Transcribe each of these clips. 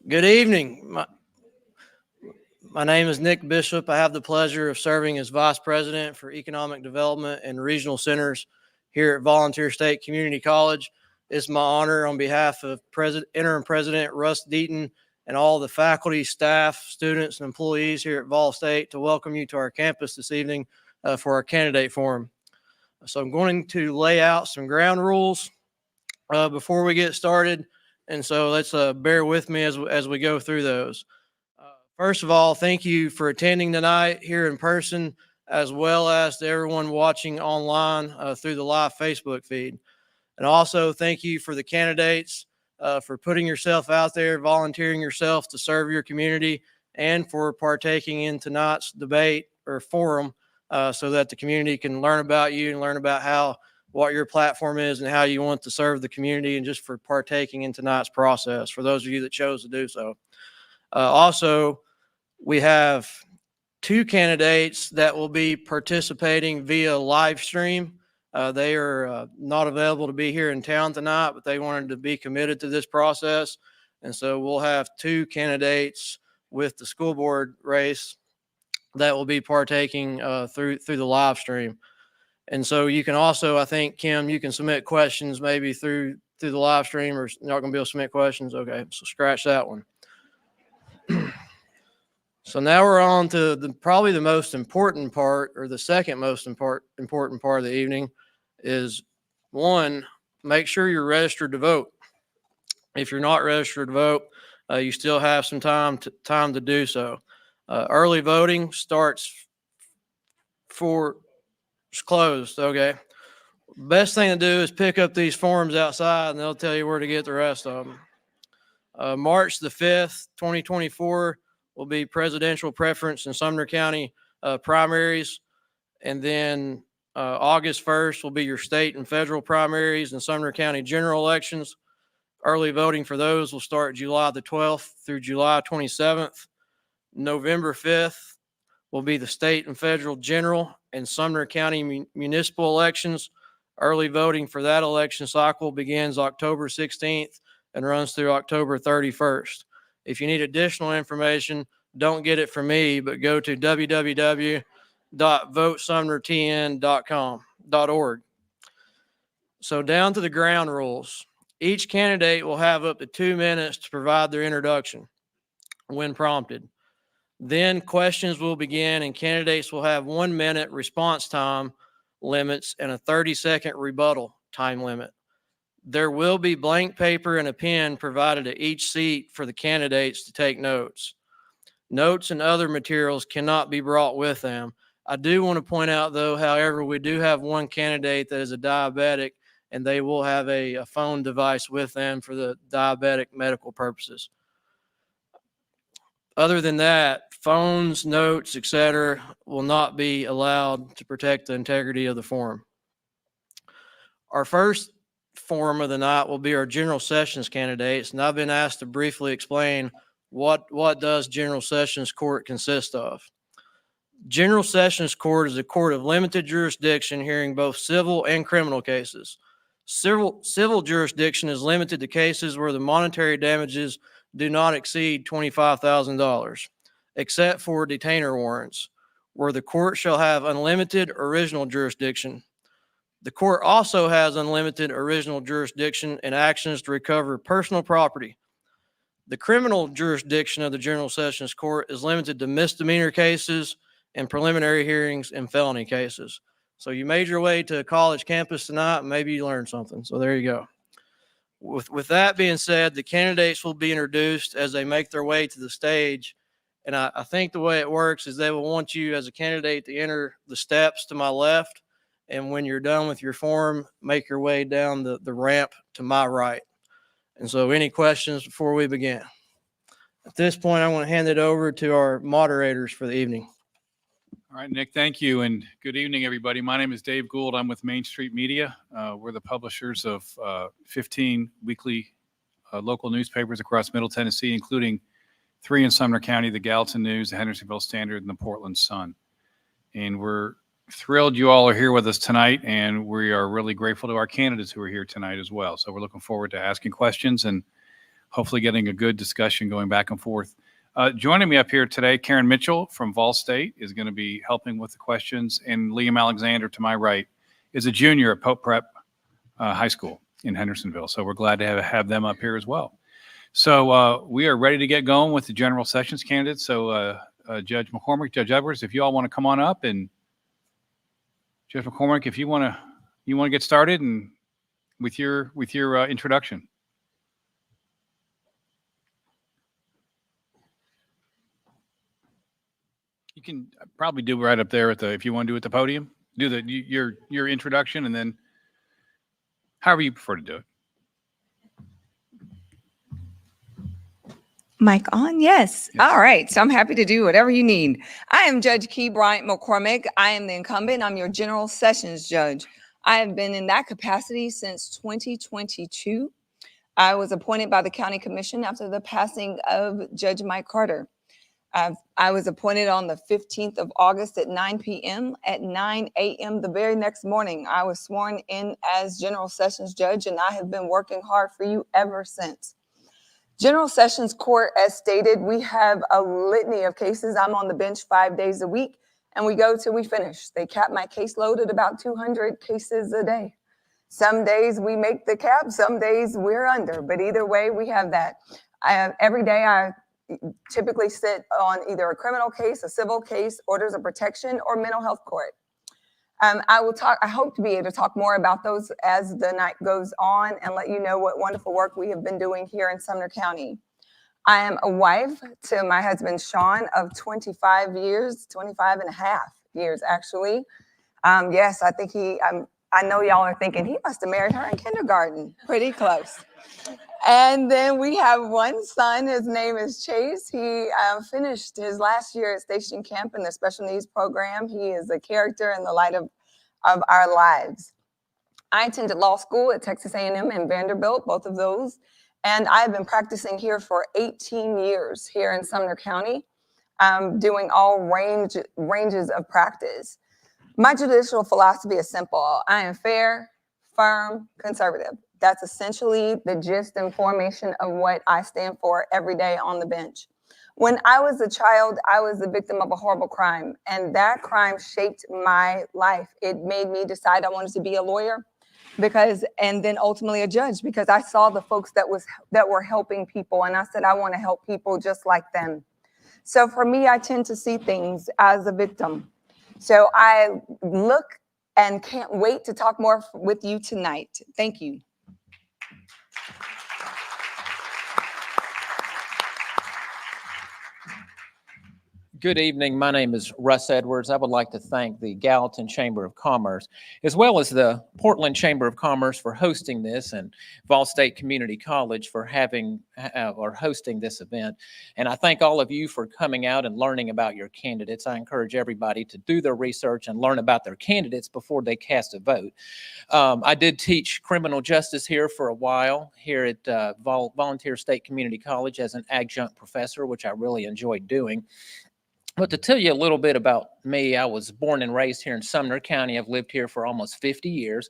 Good evening. My name is Nick Bishop. I have the pleasure of serving as Vice President for Economic Development and Regional Centers here at Volunteer State Community College. It's my honor on behalf of Interim President Russ Deaton and all the faculty, staff, students, and employees here at Vol State to welcome you to our campus this evening for our candidate forum. So I'm going to lay out some ground rules before we get started. And so let's bear with me as we go through those. First of all, thank you for attending tonight here in person, as well as to everyone watching online through the live Facebook feed. And also thank you for the candidates for putting yourself out there, volunteering yourself to serve your community, and for partaking in tonight's debate or forum so that the community can learn about you and learn about what your platform is and how you want to serve the community, and just for partaking in tonight's process, for those of you that chose to do so. Also, we have two candidates that will be participating via live stream. They are not available to be here in town tonight, but they wanted to be committed to this process. And so we'll have two candidates with the school board race that will be partaking through the live stream. And so you can also, I think, Kim, you can submit questions maybe through the live stream, or you're not going to be able to submit questions. Okay, so scratch that one. So now we're on to probably the most important part, or the second most important part of the evening, is one, make sure you're registered to vote. If you're not registered to vote, you still have some time to do so. Early voting starts it's closed. Okay. Best thing to do is pick up these forms outside, and they'll tell you where to get the rest of them. March the 5th, 2024 will be presidential preference in Sumner County primaries. And then August 1st will be your state and federal primaries and Sumner County general elections. Early voting for those will start July the 12th through July 27th. November 5th will be the state and federal general and Sumner County municipal elections. Early voting for that election cycle begins October 16th and runs through October 31st. If you need additional information, don't get it from me, but go to www.votesumnertn.org. So down to the ground rules. Each candidate will have up to 2 minutes to provide their introduction when prompted. Then questions will begin, and candidates will have 1 minute response time limits and a 30-second rebuttal time limit. There will be blank paper and a pen provided at each seat for the candidates to take notes. Notes and other materials cannot be brought with them. I do want to point out, though, however, we do have one candidate that is a diabetic, and they will have a phone device with them for the diabetic medical purposes. Other than that, phones, notes, etc., will not be allowed to protect the integrity of the forum. Our first forum of the night will be our general sessions candidates, and I've been asked to briefly explain what does general sessions court consist of. General sessions court is a court of limited jurisdiction hearing both civil and criminal cases. Civil jurisdiction is limited to cases where the monetary damages do not exceed $25,000, except for detainer warrants, where the court shall have unlimited original jurisdiction. The court also has unlimited original jurisdiction in actions to recover personal property. The criminal jurisdiction of the General Sessions Court is limited to misdemeanor cases and preliminary hearings and felony cases. So you made your way to a college campus tonight, and maybe you learned something. So there you go. With that being said, the candidates will be introduced as they make their way to the stage. And I think the way it works is they will want you as a candidate to enter the steps to my left. And when you're done with your form, make your way down the ramp to my right. And so any questions before we begin? At this point, I want to hand it over to our moderators for the evening. All right, Nick, thank you. And good evening, everybody. My name is Dave Gould. I'm with Main Street Media. We're the publishers of 15 weekly local newspapers across Middle Tennessee, including 3 in Sumner County, the Gallatin News, the Hendersonville Standard, and the Portland Sun. And we're thrilled you all are here with us tonight, and we are really grateful to our candidates who are here tonight as well. So we're looking forward to asking questions and hopefully getting a good discussion going back and forth. Joining me up here today, Karen Mitchell from Vol State is going to be helping with the questions, and Liam Alexander to my right is a junior at Pope Prep High School in Hendersonville. So we're glad to have them up here as well. So we are ready to get going with the general sessions candidates. So Judge McCormick, Judge Edwards, if you all want to come on up, and Judge McCormick, if you want to get started and with your introduction. You can probably do right up there if you want to do it at the podium, do your introduction, and then however you prefer to do it. Mic on? Yes. All right. So I'm happy to do whatever you need. I am Judge Key Bryant McCormick. I am the incumbent. I'm your general sessions judge. I have been in that capacity since 2022. I was appointed by the county commission after the passing of Judge Mike Carter. I was appointed on the 15th of August at 9 p.m. At 9 a.m. the very next morning, I was sworn in as general sessions judge, and I have been working hard for you ever since. General Sessions Court, as stated, we have a litany of cases. I'm on the bench 5 days a week, and we go till we finish. They cap my caseload at about 200 cases a day. Some days we make the cap, some days we're under, but either way, we have that. Every day I typically sit on either a criminal case, a civil case, orders of protection, or mental health court. I hope to be able to talk more about those as the night goes on and let you know what wonderful work we have been doing here in Sumner County. I am a wife to my husband, Sean, of 25 years, 25 and a half years, actually. Yes, I think I know y'all are thinking he must have married her in kindergarten, pretty close. And then we have one son. His name is Chase. He finished his last year at Station Camp in the special needs program. He is a character in the light of our lives. I attended law school at Texas A&M and Vanderbilt, both of those. And I've been practicing here for 18 years here in Sumner County, doing all ranges of practice. My judicial philosophy is simple. I am fair, firm, conservative. That's essentially the gist and formation of what I stand for every day on the bench. When I was a child, I was the victim of a horrible crime, and that crime shaped my life. It made me decide I wanted to be a lawyer and then ultimately a judge, because I saw the folks that were helping people, and I said, I want to help people just like them. So for me, I tend to see things as a victim. So I look and can't wait to talk more with you tonight. Thank you. Good evening. My name is Russ Edwards. I would like to thank the Gallatin Chamber of Commerce, as well as the Portland Chamber of Commerce for hosting this, and Vol State Community College for hosting this event. And I thank all of you for coming out and learning about your candidates. I encourage everybody to do their research and learn about their candidates before they cast a vote. I did teach criminal justice here for a while here at Volunteer State Community College as an adjunct professor, which I really enjoyed doing. But to tell you a little bit about me, I was born and raised here in Sumner County. I've lived here for almost 50 years.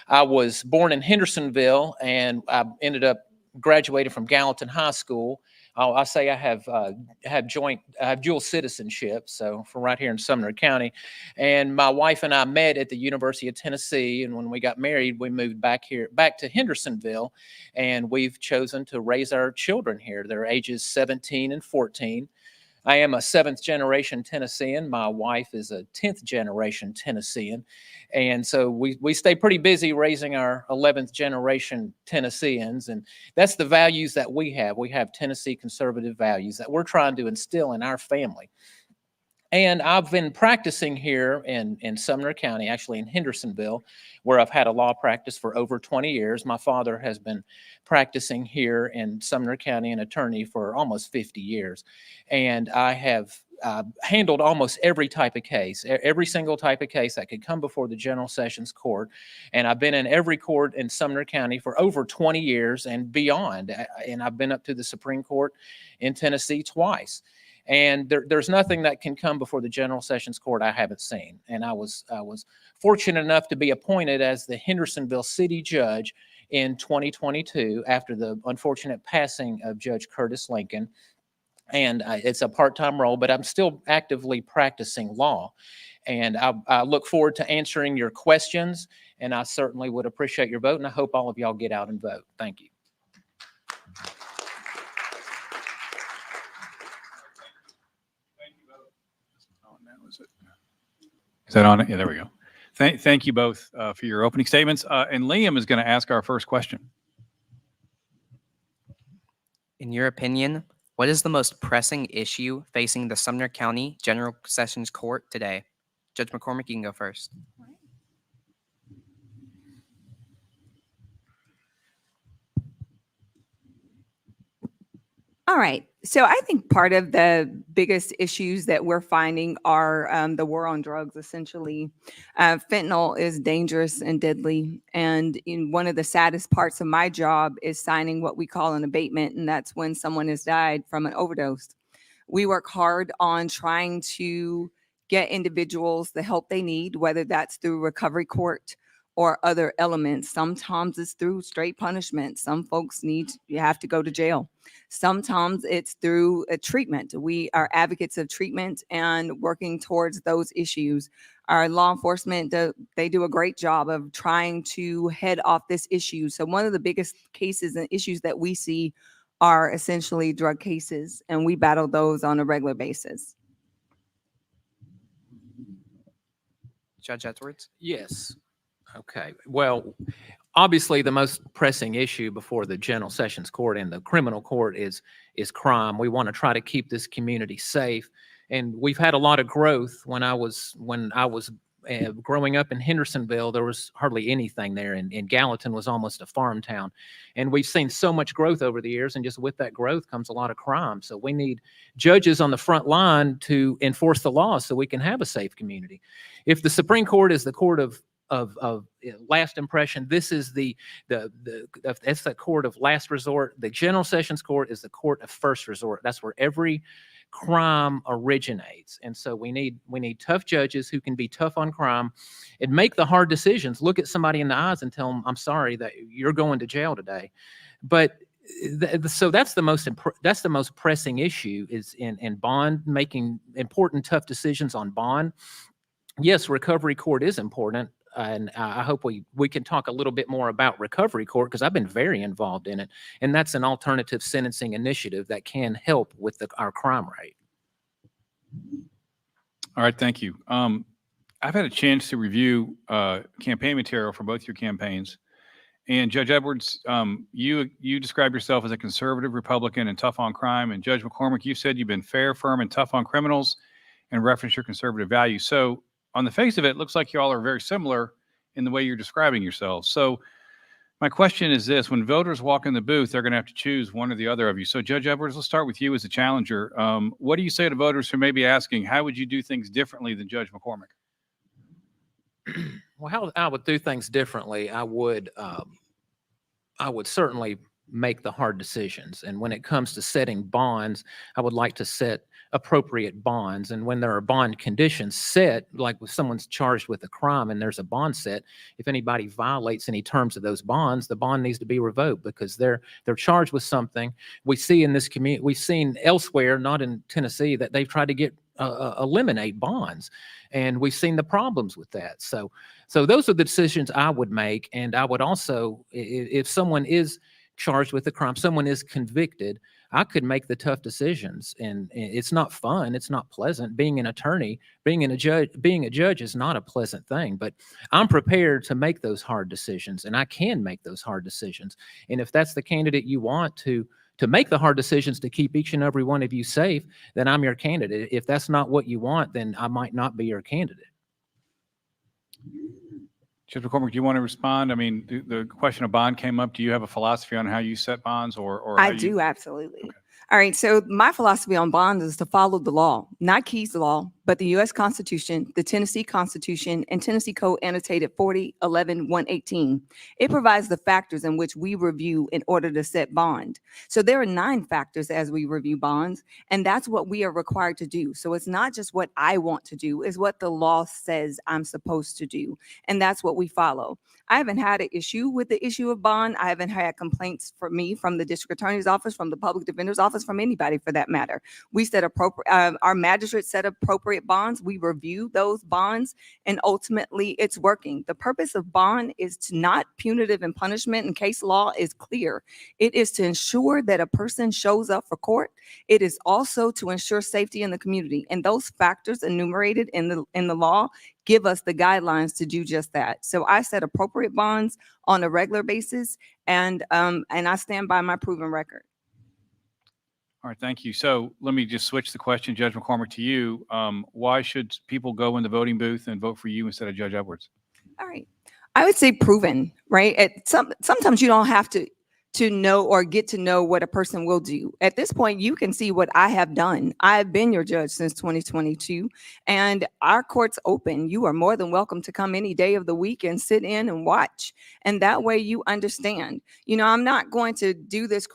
I was born in Hendersonville, and I ended up graduating from Gallatin High School. I say I have dual citizenship, so from right here in Sumner County. And my wife and I met at the University of Tennessee, and when we got married, we moved back to Hendersonville, and we've chosen to raise our children here. They're ages 17 and 14. I am a 7th generation Tennessean. My wife is a 10th generation Tennessean. And so we stay pretty busy raising our 11th generation Tennesseans. And that's the values that we have. We have Tennessee conservative values that we're trying to instill in our family. And I've been practicing here in Sumner County, actually in Hendersonville, where I've had a law practice for over 20 years. My father has been practicing here in Sumner County, an attorney, for almost 50 years. And I have handled almost every type of case, every single type of case that could come before the General Sessions Court. And I've been in every court in Sumner County for over 20 years and beyond. And I've been up to the Supreme Court in Tennessee twice. And there's nothing that can come before the General Sessions Court I haven't seen. And I was fortunate enough to be appointed as the Hendersonville City Judge in 2022 after the unfortunate passing of Judge Curtis Lincoln. And it's a part-time role, but I'm still actively practicing law. And I look forward to answering your questions, and I certainly would appreciate your vote, and I hope all of y'all get out and vote. Thank you. Is that on it? Yeah, there we go. Thank you both for your opening statements. And Liam is going to ask our first question. In your opinion, what is the most pressing issue facing the Sumner County General Sessions Court today? Judge McCormick, you can go first. All right. So I think part of the biggest issues that we're finding are the war on drugs, essentially. Fentanyl is dangerous and deadly. And one of the saddest parts of my job is signing what we call an abatement, and that's when someone has died from an overdose. We work hard on trying to get individuals the help they need, whether that's through recovery court or other elements. Sometimes it's through straight punishment. Some folks you have to go to jail. Sometimes it's through a treatment. We are advocates of treatment and working towards those issues. Our law enforcement, they do a great job of trying to head off this issue. So one of the biggest cases and issues that we see are essentially drug cases, and we battle those on a regular basis. Judge Edwards? Yes. Okay. Well, obviously, the most pressing issue before the General Sessions Court and the criminal court is crime. We want to try to keep this community safe, and we've had a lot of growth. When I was growing up in Hendersonville, there was hardly anything there, and Gallatin was almost a farm town. And we've seen so much growth over the years, and just with that growth comes a lot of crime. So we need judges on the front line to enforce the law so we can have a safe community. If the Supreme Court is the court of last impression, this is that's the court of last resort. The General Sessions Court is the court of first resort. That's where every crime originates. And so we need tough judges who can be tough on crime and make the hard decisions. Look at somebody in the eyes and tell them, I'm sorry that you're going to jail today. But so that's the most pressing issue is in bond, making important tough decisions on bond. Yes, recovery court is important. And I hope we can talk a little bit more about recovery court, because I've been very involved in it. And that's an alternative sentencing initiative that can help with our crime rate. All right, thank you. I've had a chance to review campaign material for both your campaigns. And Judge Edwards, you describe yourself as a conservative Republican and tough on crime. And Judge McCormick, you said you've been fair, firm, and tough on criminals and reference your conservative values. So on the face of it, it looks like you all are very similar in the way you're describing yourselves. So my question is this: when voters walk in the booth, they're going to have to choose one or the other of you. So Judge Edwards, let's start with you as a challenger. What do you say to voters who may be asking, how would you do things differently than Judge McCormick? Well, how I would do things differently, I would certainly make the hard decisions. And when it comes to setting bonds, I would like to set appropriate bonds. And when there are bond conditions set, like if someone's charged with a crime and there's a bond set, if anybody violates any terms of those bonds, the bond needs to be revoked because they're charged with something. We see in this community, we've seen elsewhere, not in Tennessee, that they've tried to eliminate bonds. And we've seen the problems with that. So those are the decisions I would make. And I would also, if someone is charged with a crime, someone is convicted, I could make the tough decisions. And it's not fun. It's not pleasant. Being an attorney, being a judge is not a pleasant thing, but I'm prepared to make those hard decisions, and I can make those hard decisions. And if that's the candidate you want to make the hard decisions to keep each and every one of you safe, then I'm your candidate. If that's not what you want, then I might not be your candidate. Judge McCormick, do you want to respond? I mean, the question of bond came up. Do you have a philosophy on how you set bonds, or I do, absolutely. Okay. All right. So my philosophy on bonds is to follow the law, not Key's law, but the U.S. Constitution, the Tennessee Constitution, and Tennessee Code Annotated 40-11-118. It provides the factors in which we review in order to set bond. So there are 9 factors as we review bonds, and that's what we are required to do. So it's not just what I want to do, it's what the law says I'm supposed to do, and that's what we follow. I haven't had an issue with the issue of bond. I haven't had complaints from me, from the district attorney's office, from the public defender's office, from anybody for that matter. We set appropriate, our magistrates set appropriate bonds. We review those bonds, and ultimately it's working. The purpose of bond is to not punitive and punishment, and case law is clear. It is to ensure that a person shows up for court. It is also to ensure safety in the community. And those factors enumerated in the law give us the guidelines to do just that. So I set appropriate bonds on a regular basis, and I stand by my proven record. All right, thank you. So let me just switch the question, Judge McCormick, to you. Why should people go in the voting booth and vote for you instead of Judge Edwards? All right. I would say proven, right? Sometimes you don't have to know or get to know what a person will do. At this point, you can see what I have done. I've been your judge since 2022, and our court's open. You are more than welcome to come any day of the week and sit in and watch. And that way you understand. You know, I'm not going to do this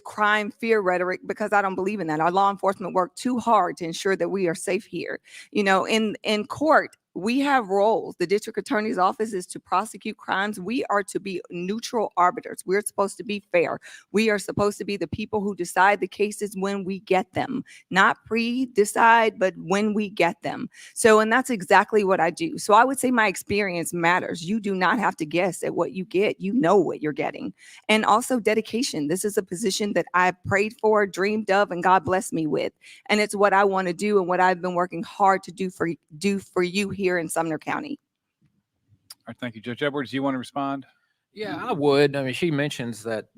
crime fear rhetoric because I don't believe in that. Our law enforcement work too hard to ensure that we are safe here. You know, in court, we have roles. The district attorney's office is to prosecute crimes. We are to be neutral arbiters. We're supposed to be fair. We are supposed to be the people who decide the cases when we get them, not pre-decide, but when we get them. So, and that's exactly what I do. So I would say my experience matters. You do not have to guess at what you get. You know what you're getting. And also dedication. This is a position that I prayed for, dreamed of, and God blessed me with. And it's what I want to do and what I've been working hard to do for you here in Sumner County. All right, thank you. Judge Edwards, do you want to respond? Yeah, I would. I mean, she mentions that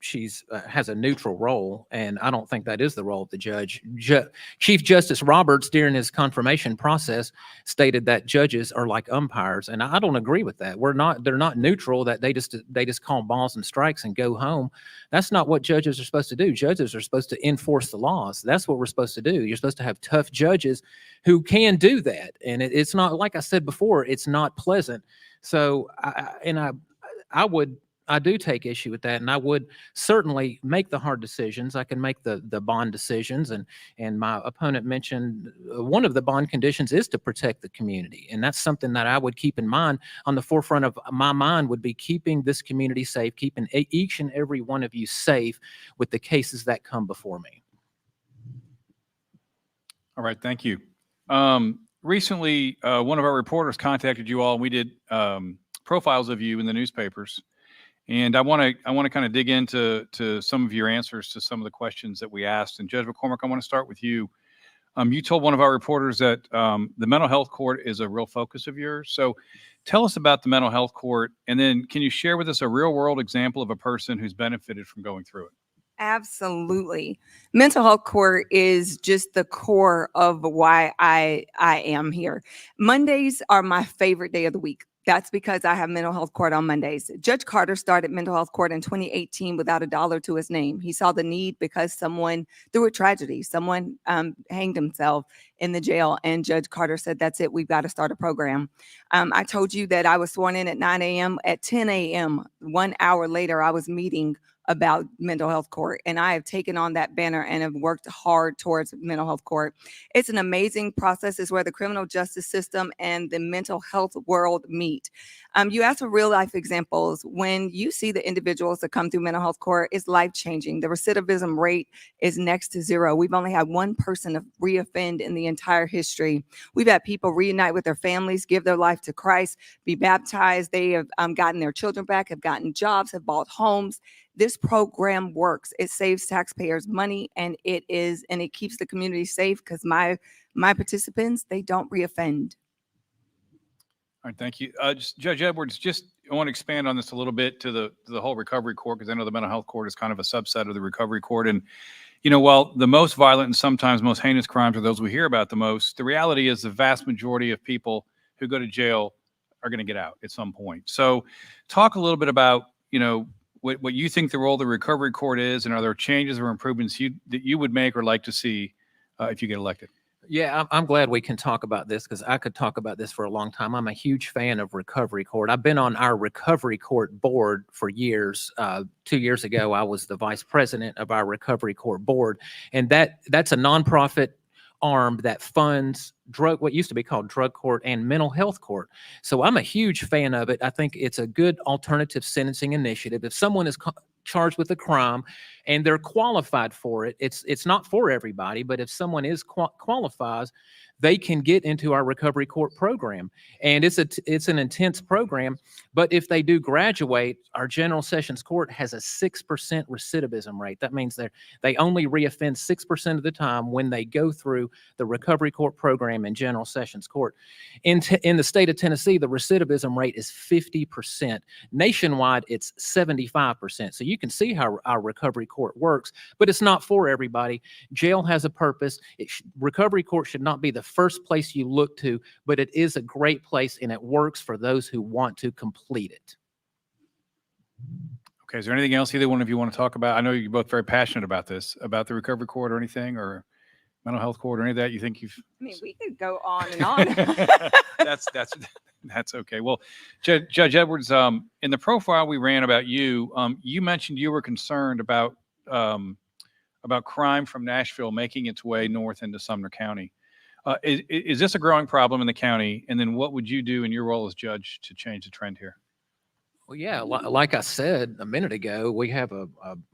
she's has a neutral role, and I don't think that is the role of the judge. Chief Justice Roberts, during his confirmation process, stated that judges are like umpires, and I don't agree with that. They're not neutral. That they just call balls and strikes and go home. That's not what judges are supposed to do. Judges are supposed to enforce the laws. That's what we're supposed to do. You're supposed to have tough judges who can do that, and it's not, like I said before, it's not pleasant. So I do take issue with that, and I would certainly make the hard decisions. I can make the bond decisions, and my opponent mentioned one of the bond conditions is to protect the community, and that's something that I would keep in mind. On the forefront of my mind would be keeping this community safe, keeping each and every one of you safe with the cases that come before me. All right, thank you. Recently, one of our reporters contacted you all, and we did profiles of you in the newspapers. And I want to kind of dig into some of your answers to some of the questions that we asked. And Judge McCormick, I want to start with you. You told one of our reporters that the mental health court is a real focus of yours. So tell us about the mental health court, and then can you share with us a real world example of a person who's benefited from going through it? Absolutely. Mental health court is just the core of why I am here. Mondays are my favorite day of the week. That's because I have mental health court on Mondays. Judge Carter started mental health court in 2018 without a dollar to his name. He saw the need because someone, through a tragedy, someone hanged himself in the jail. And Judge Carter said, that's it, we've got to start a program. I told you that I was sworn in at 9 a.m. At 10 a.m., 1 hour later, I was meeting about mental health court, and I have taken on that banner and have worked hard towards mental health court. It's an amazing process. It's where the criminal justice system and the mental health world meet. You asked for real life examples. When you see the individuals that come through mental health court, it's life changing. The recidivism rate is next to zero. We've only had one person reoffend in the entire history. We've had people reunite with their families, give their life to Christ, be baptized. They have gotten their children back, have gotten jobs, have bought homes. This program works. It saves taxpayers money, and it keeps the community safe because my participants, they don't reoffend. All right, thank you. Judge Edwards, I want to expand on this a little bit to the whole recovery court, because I know the mental health court is kind of a subset of the recovery court. And, you know, while the most violent and sometimes most heinous crimes are those we hear about the most, the reality is the vast majority of people who go to jail are going to get out at some point. So talk a little bit about, you know, what you think the role of the recovery court is, and are there changes or improvements that you would make or like to see if you get elected? Yeah, I'm glad we can talk about this because I could talk about this for a long time. I'm a huge fan of recovery court. I've been on our recovery court board for years. 2 years ago, I was the vice president of our recovery court board, and that's a nonprofit arm that funds what used to be called drug court and mental health court. So I'm a huge fan of it. I think it's a good alternative sentencing initiative. If someone is charged with a crime and they're qualified for it, it's not for everybody, but if someone is qualifies, they can get into our recovery court program. And it's an intense program, but if they do graduate, our general sessions court has a 6% recidivism rate. That means they only reoffend 6% of the time when they go through the recovery court program in general sessions court. In the state of Tennessee, the recidivism rate is 50%. Nationwide, it's 75%. So you can see how our recovery court works, but it's not for everybody. Jail has a purpose. Recovery court should not be the first place you look to, but it is a great place and it works for those who want to complete it. Okay, is there anything else either one of you want to talk about? I know you're both very passionate about this, about the recovery court or anything, or mental health court or any of that you think you've... I mean, we could go on and on. That's okay. Well, Judge Edwards, in the profile we ran about you, you mentioned you were concerned about crime from Nashville making its way north into Sumner County. Is this a growing problem in the county? And then what would you do in your role as judge to change the trend here? Well, yeah, like I said a minute ago, we have a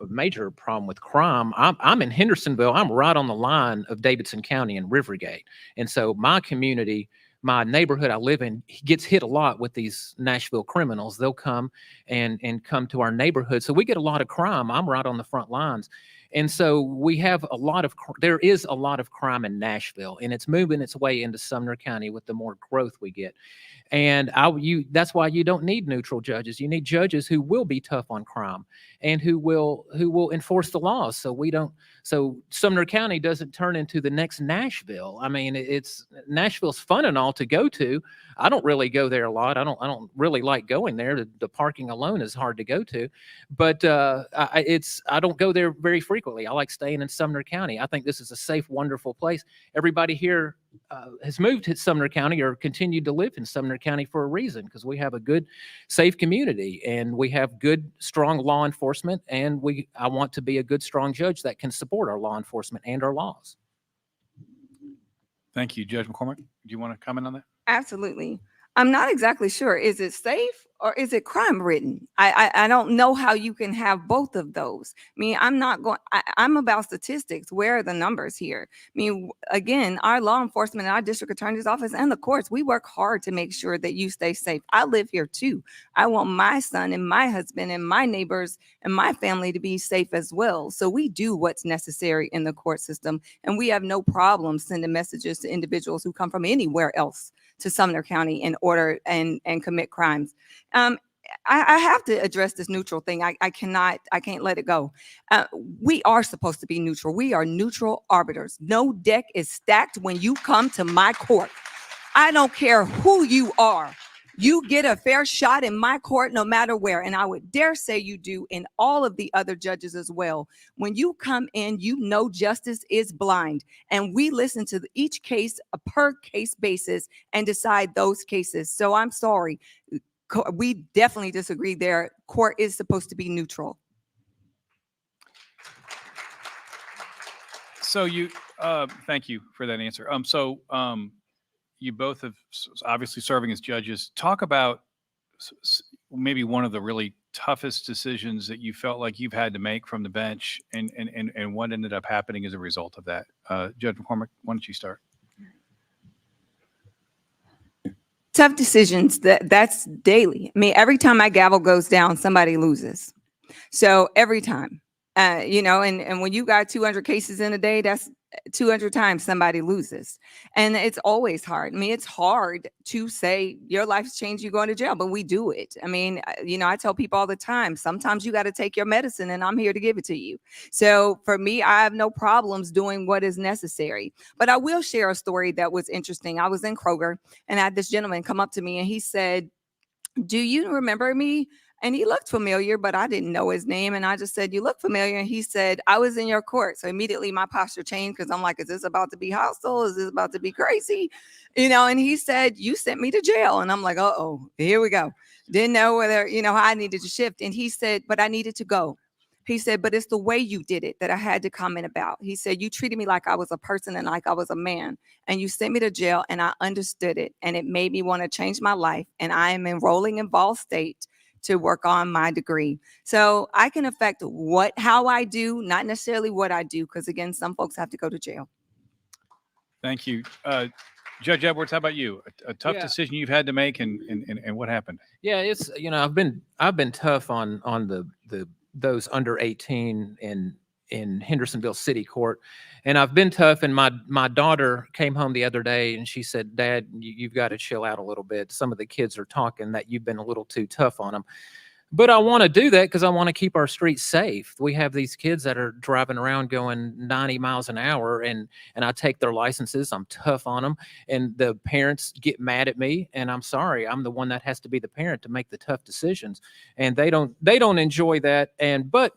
major problem with crime. I'm in Hendersonville. I'm right on the line of Davidson County and Rivergate. And so my community, my neighborhood I live in, gets hit a lot with these Nashville criminals. They'll come and come to our neighborhood. So we get a lot of crime. I'm right on the front lines. And so we have there is a lot of crime in Nashville, and it's moving its way into Sumner County with the more growth we get. And that's why you don't need neutral judges. You need judges who will be tough on crime and who will enforce the laws. So Sumner County doesn't turn into the next Nashville. I mean, Nashville's fun and all to go to. I don't really go there a lot. I don't really like going there. The parking alone is hard to go to, but I don't go there very frequently. I like staying in Sumner County. I think this is a safe, wonderful place. Everybody here has moved to Sumner County or continued to live in Sumner County for a reason, because we have a good, safe community and we have good, strong law enforcement, and I want to be a good, strong judge that can support our law enforcement and our laws. Thank you. Judge McCormick, do you want to comment on that? Absolutely. I'm not exactly sure. Is it safe or is it crime ridden? I don't know how you can have both of those. I mean, I'm about statistics. Where are the numbers here? I mean, again, our law enforcement and our district attorney's office and the courts, we work hard to make sure that you stay safe. I live here too. I want my son and my husband and my neighbors and my family to be safe as well. So we do what's necessary in the court system, and we have no problem sending messages to individuals who come from anywhere else to Sumner County in order and commit crimes. I have to address this neutral thing. I can't let it go. We are supposed to be neutral. We are neutral arbiters. No deck is stacked when you come to my court. I don't care who you are. You get a fair shot in my court no matter where. And I would dare say you do in all of the other judges as well. When you come in, you know justice is blind. And we listen to each case a per case basis and decide those cases. So I'm sorry. We definitely disagree there. Court is supposed to be neutral. So thank you for that answer. You both have obviously serving as judges. Talk about maybe one of the really toughest decisions that you felt like you've had to make from the bench, and what ended up happening as a result of that. Judge McCormick, why don't you start? Tough decisions, that's daily. I mean, every time my gavel goes down, somebody loses. So every time, and when you got 200 cases in a day, that's 200 times somebody loses. And it's always hard. I mean, it's hard to say your life's changed, you're going to jail, but we do it. I mean, I tell people all the time, sometimes you got to take your medicine and I'm here to give it to you. So for me, I have no problems doing what is necessary. But I will share a story that was interesting. I was in Kroger and I had this gentleman come up to me and he said, "Do you remember me? And he looked familiar, but I didn't know his name. And I just said, "You look familiar." And he said, "I was in your court." So immediately my posture changed because I'm like, is this about to be hostile? Is this about to be crazy? And he said, "You sent me to jail." And I'm like, uh-oh, here we go. Didn't know whether, how I needed to shift. And he said, "But I needed to go." He said, "But it's the way you did it that I had to comment about." He said, "You treated me like I was a person and like I was a man, and you sent me to jail, and I understood it, and it made me want to change my life. And I am enrolling in Ball State to work on my degree." So I can affect how I do, not necessarily what I do, because again, some folks have to go to jail. Thank you. Judge Edwards, how about you? A tough Yeah. decision you've had to make, and what happened? Yeah, it's I've been tough on those under 18 in Hendersonville City Court, and I've been tough. And my daughter came home the other day and she said, "Dad, you've got to chill out a little bit. Some of the kids are talking that you've been a little too tough on them." But I want to do that because I want to keep our streets safe. We have these kids that are driving around going 90 miles an hour, and I take their licenses. I'm tough on them, and the parents get mad at me. And I'm sorry, I'm the one that has to be the parent to make the tough decisions, and they don't enjoy that. But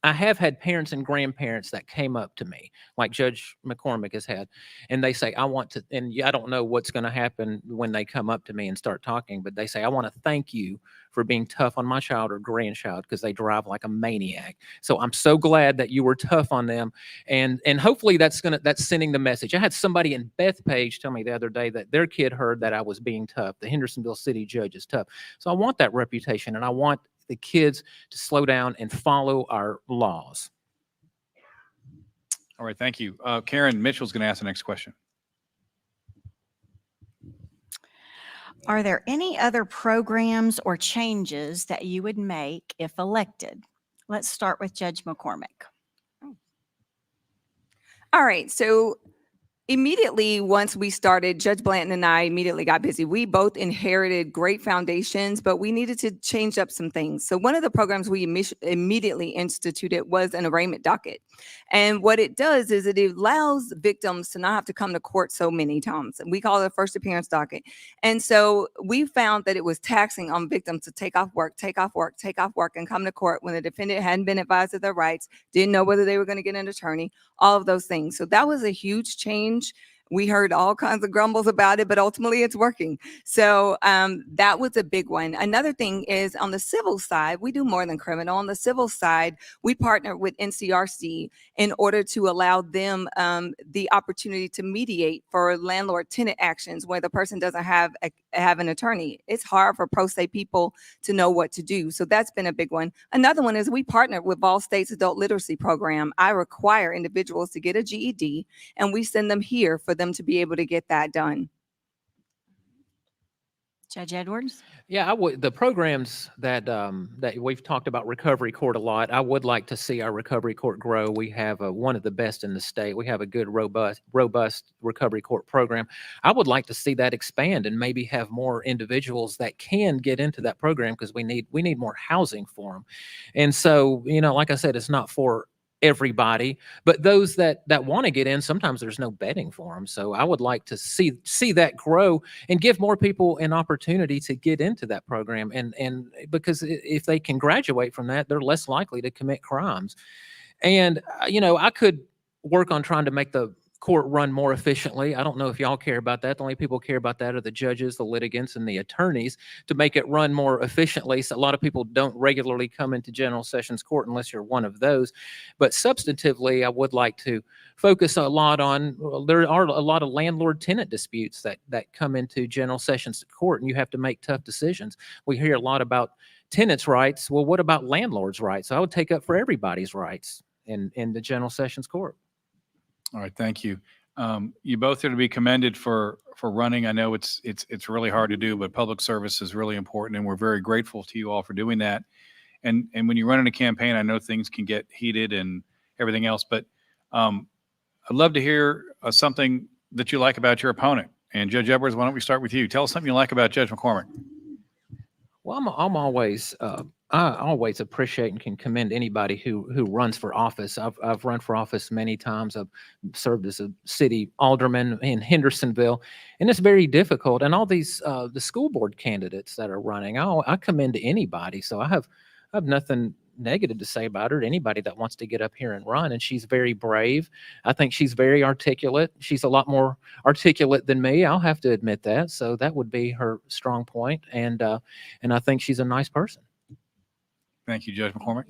I have had parents and grandparents that came up to me, like Judge McCormick has had, and they say, "I want to," and I don't know what's going to happen when they come up to me and start talking, but they say, "I want to thank you for being tough on my child or grandchild because they drive like a maniac. So I'm so glad that you were tough on them." And hopefully that's sending the message. I had somebody in Bethpage tell me the other day that their kid heard that I was being tough. The Hendersonville City judge is tough. So I want that reputation, and I want the kids to slow down and follow our laws. All right, thank you. Karen Mitchell's going to ask the next question. Are there any other programs or changes that you would make if elected? Let's start with Judge McCormick. All right. So immediately once we started, Judge Blanton and I immediately got busy. We both inherited great foundations, but we needed to change up some things. So one of the programs we immediately instituted was an arraignment docket. And what it does is it allows victims to not have to come to court so many times. And we call it a first appearance docket. And so we found that it was taxing on victims to take off work, and come to court when the defendant hadn't been advised of their rights, didn't know whether they were going to get an attorney, all of those things. So that was a huge change. We heard all kinds of grumbles about it, but ultimately it's working. So that was a big one. Another thing is on the civil side, we do more than criminal. On the civil side, we partner with NCRC in order to allow them the opportunity to mediate for landlord-tenant actions where the person doesn't have an attorney. It's hard for pro se people to know what to do. So that's been a big one. Another one is we partnered with Ball State's adult literacy program. I require individuals to get a GED, and we send them here for them to be able to get that done. Judge Edwards? Yeah, I would. The programs that we've talked about, recovery court a lot. I would like to see our recovery court grow. We have one of the best in the state. We have a good, robust recovery court program. I would like to see that expand and maybe have more individuals that can get into that program because we need more housing for them. And so, like I said, it's not for everybody, but those that want to get in, sometimes there's no bedding for them. So I would like to see that grow and give more people an opportunity to get into that program. And because if they can graduate from that, they're less likely to commit crimes. And, I could work on trying to make the court run more efficiently. I don't know if y'all care about that. The only people who care about that are the judges, the litigants, and the attorneys to make it run more efficiently. So a lot of people don't regularly come into General Sessions Court unless you're one of those. But substantively, I would like to focus a lot on, there are a lot of landlord-tenant disputes that come into General Sessions Court, and you have to make tough decisions. We hear a lot about tenants' rights. Well, what about landlords' rights? So I would take up for everybody's rights in the General Sessions Court. All right, thank you. You both are to be commended for running. I know it's really hard to do, but public service is really important, and we're very grateful to you all for doing that. And when you run in a campaign, I know things can get heated and everything else, but I'd love to hear something that you like about your opponent. And Judge Edwards, why don't we start with you? Tell us something you like about Judge McCormick. Well, I'm always I always appreciate and can commend anybody who runs for office. I've run for office many times. I've served as a city alderman in Hendersonville, and it's very difficult. And all these the school board candidates that are running, I commend anybody. So I have nothing negative to say about her. Anybody that wants to get up here and run, and she's very brave. I think she's very articulate. She's a lot more articulate than me. I'll have to admit that. So that would be her strong point, and I think she's a nice person. Thank you, Judge McCormick.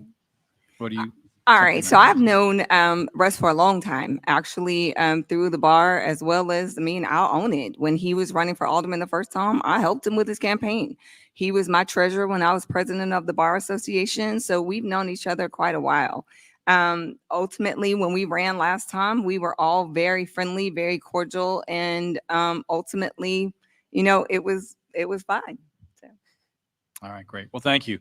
What do you? All right. something So that- I've known Russ for a long time, actually, through the bar, as well as, I mean, I'll own it. When he was running for alderman the first time, I helped him with his campaign. He was my treasurer when I was president of the Bar Association. So we've known each other quite a while. Ultimately, when we ran last time, we were all very friendly, very cordial. And ultimately, it was fine. So. All right, great. Well, thank you.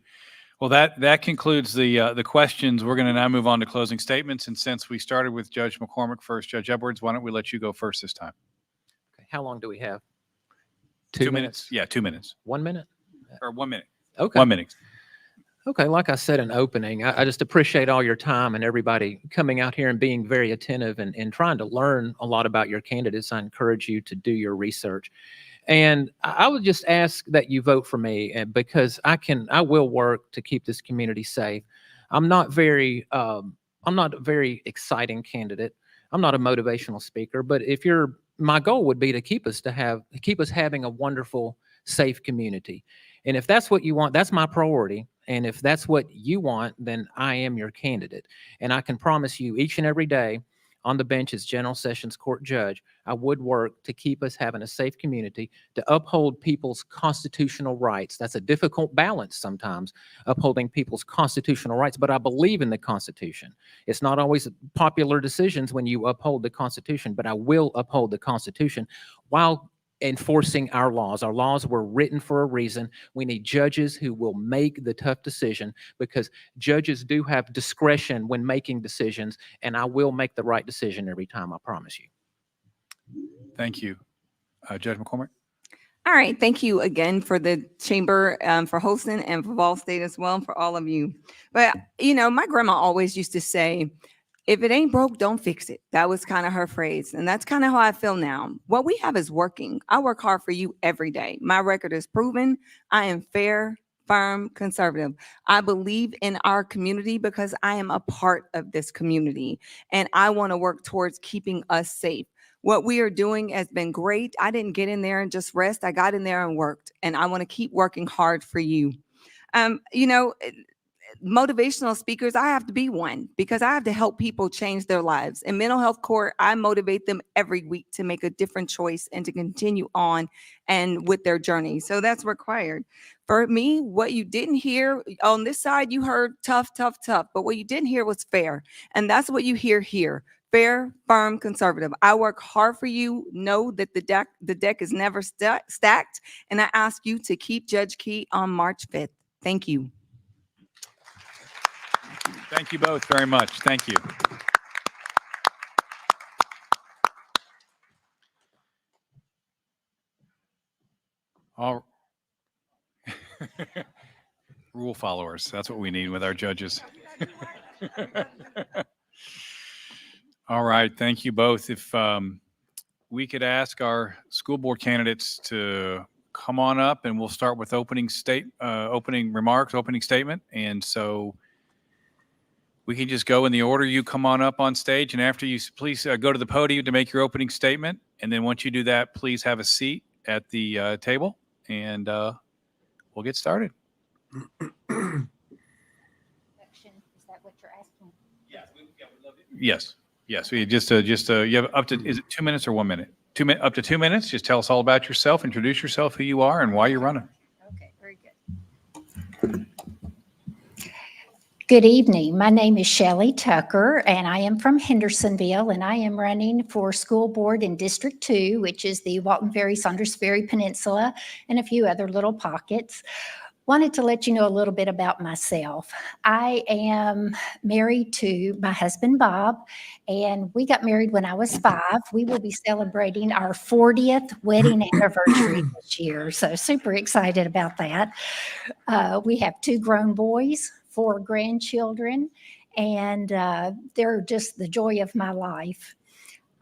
Well, that concludes the questions. We're going to now move on to closing statements. And since we started with Judge McCormick first, Judge Edwards, why don't we let you go first this time? Okay, how long do we have? 2 minutes? Yeah, 2 minutes. 1 minute? Or 1 minute. Okay. 1 minute. Okay, like I said in opening, I just appreciate all your time and everybody coming out here and being very attentive and trying to learn a lot about your candidates. I encourage you to do your research. And I would just ask that you vote for me because I will work to keep this community safe. I'm not a very exciting candidate. I'm not a motivational speaker, but my goal would be to keep us having a wonderful, safe community. And if that's what you want, that's my priority. And if that's what you want, then I am your candidate. And I can promise you each and every day on the bench as General Sessions Court judge, I would work to keep us having a safe community, to uphold people's constitutional rights. That's a difficult balance sometimes, upholding people's constitutional rights, but I believe in the Constitution. It's not always popular decisions when you uphold the Constitution, but I will uphold the Constitution while enforcing our laws. Our laws were written for a reason. We need judges who will make the tough decision because judges do have discretion when making decisions, and I will make the right decision every time, I promise you. Thank you. Judge McCormick? All right. Thank you again for the chamber for hosting and for Vol State as well, and for all of you. But, my grandma always used to say, if it ain't broke, don't fix it. That was kind of her phrase. And that's kind of how I feel now. What we have is working. I work hard for you every day. My record is proven. I am fair, firm, conservative. I believe in our community because I am a part of this community. And I want to work towards keeping us safe. What we are doing has been great. I didn't get in there and just rest. I got in there and worked. And I want to keep working hard for you. Motivational speakers, I have to be one because I have to help people change their lives. In mental health court, I motivate them every week to make a different choice and to continue on and with their journey. So that's required. For me, what you didn't hear on this side, you heard tough, tough, tough, but what you didn't hear was fair. And that's what you hear here. Fair, firm, conservative. I work hard for you. Know that the deck is never stacked. And I ask you to keep Judge Key on March 5th. Thank you. Thank you both very much. Thank you. All rule followers. That's what we need with our judges. All right. Thank you both. If we could ask our school board candidates to come on up, and we'll start with opening remarks, opening statement. And so we can just go in the order you come on up on stage. And after you, please go to the podium to make your opening statement. And then once you do that, please have a seat at the table, and we'll get started. Is that what you're asking? Yes. Yes. We just you have up to, is it 2 minutes or 1 minute? Up to 2 minutes. Just tell us all about yourself, introduce yourself, who you are, and why you're running. Okay, very good. Good evening. My name is Shelley Tucker, and I am from Hendersonville, and I am running for school board in District 2, which is the Walton Ferry, Saunders Ferry Peninsula, and a few other little pockets. Wanted to let you know a little bit about myself. I am married to my husband, Bob, and we got married when I was 5. We will be celebrating our 40th wedding anniversary this year, so super excited about that. We have 2 grown boys, 4 grandchildren, and they're just the joy of my life.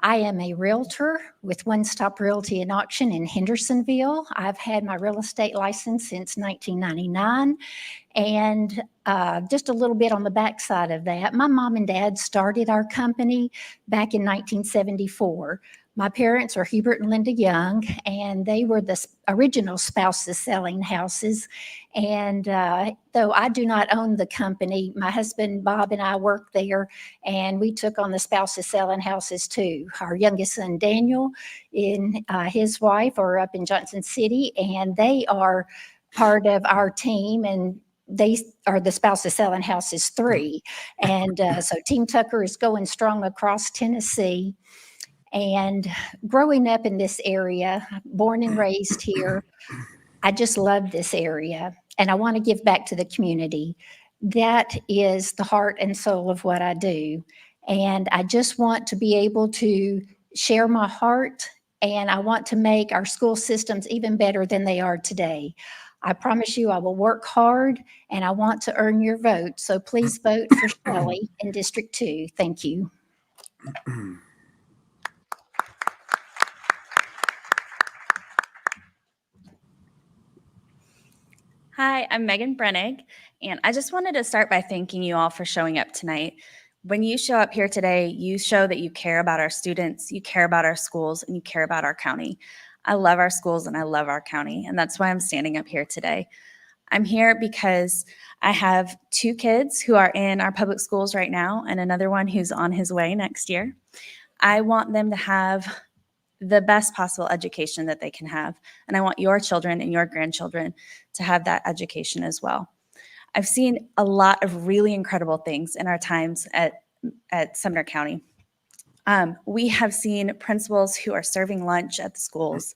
I am a realtor with One Stop Realty and Auction in Hendersonville. I've had my real estate license since 1999. And just a little bit on the backside of that, my mom and dad started our company back in 1974. My parents are Hubert and Linda Young, and they were the original spouses selling houses. And though I do not own the company, my husband Bob and I worked there, and we took on the spouses selling houses too. Our youngest son Daniel and his wife are up in Johnson City, and they are part of our team, and they are the spouses selling houses 3. And so Team Tucker is going strong across Tennessee. And growing up in this area, born and raised here, I just love this area and I want to give back to the community. That is the heart and soul of what I do. And I just want to be able to share my heart, and I want to make our school systems even better than they are today. I promise you I will work hard, and I want to earn your vote. So please vote for Shelley in District 2. Thank you. Hi, I'm Megan Brennig, and I just wanted to start by thanking you all for showing up tonight. When you show up here today, you show that you care about our students, you care about our schools, and you care about our county. I love our schools and I love our county, and that's why I'm standing up here today. I'm here because I have 2 kids who are in our public schools right now and another one who's on his way next year. I want them to have the best possible education that they can have. And I want your children and your grandchildren to have that education as well. I've seen a lot of really incredible things in our times at Sumner County. We have seen principals who are serving lunch at the schools.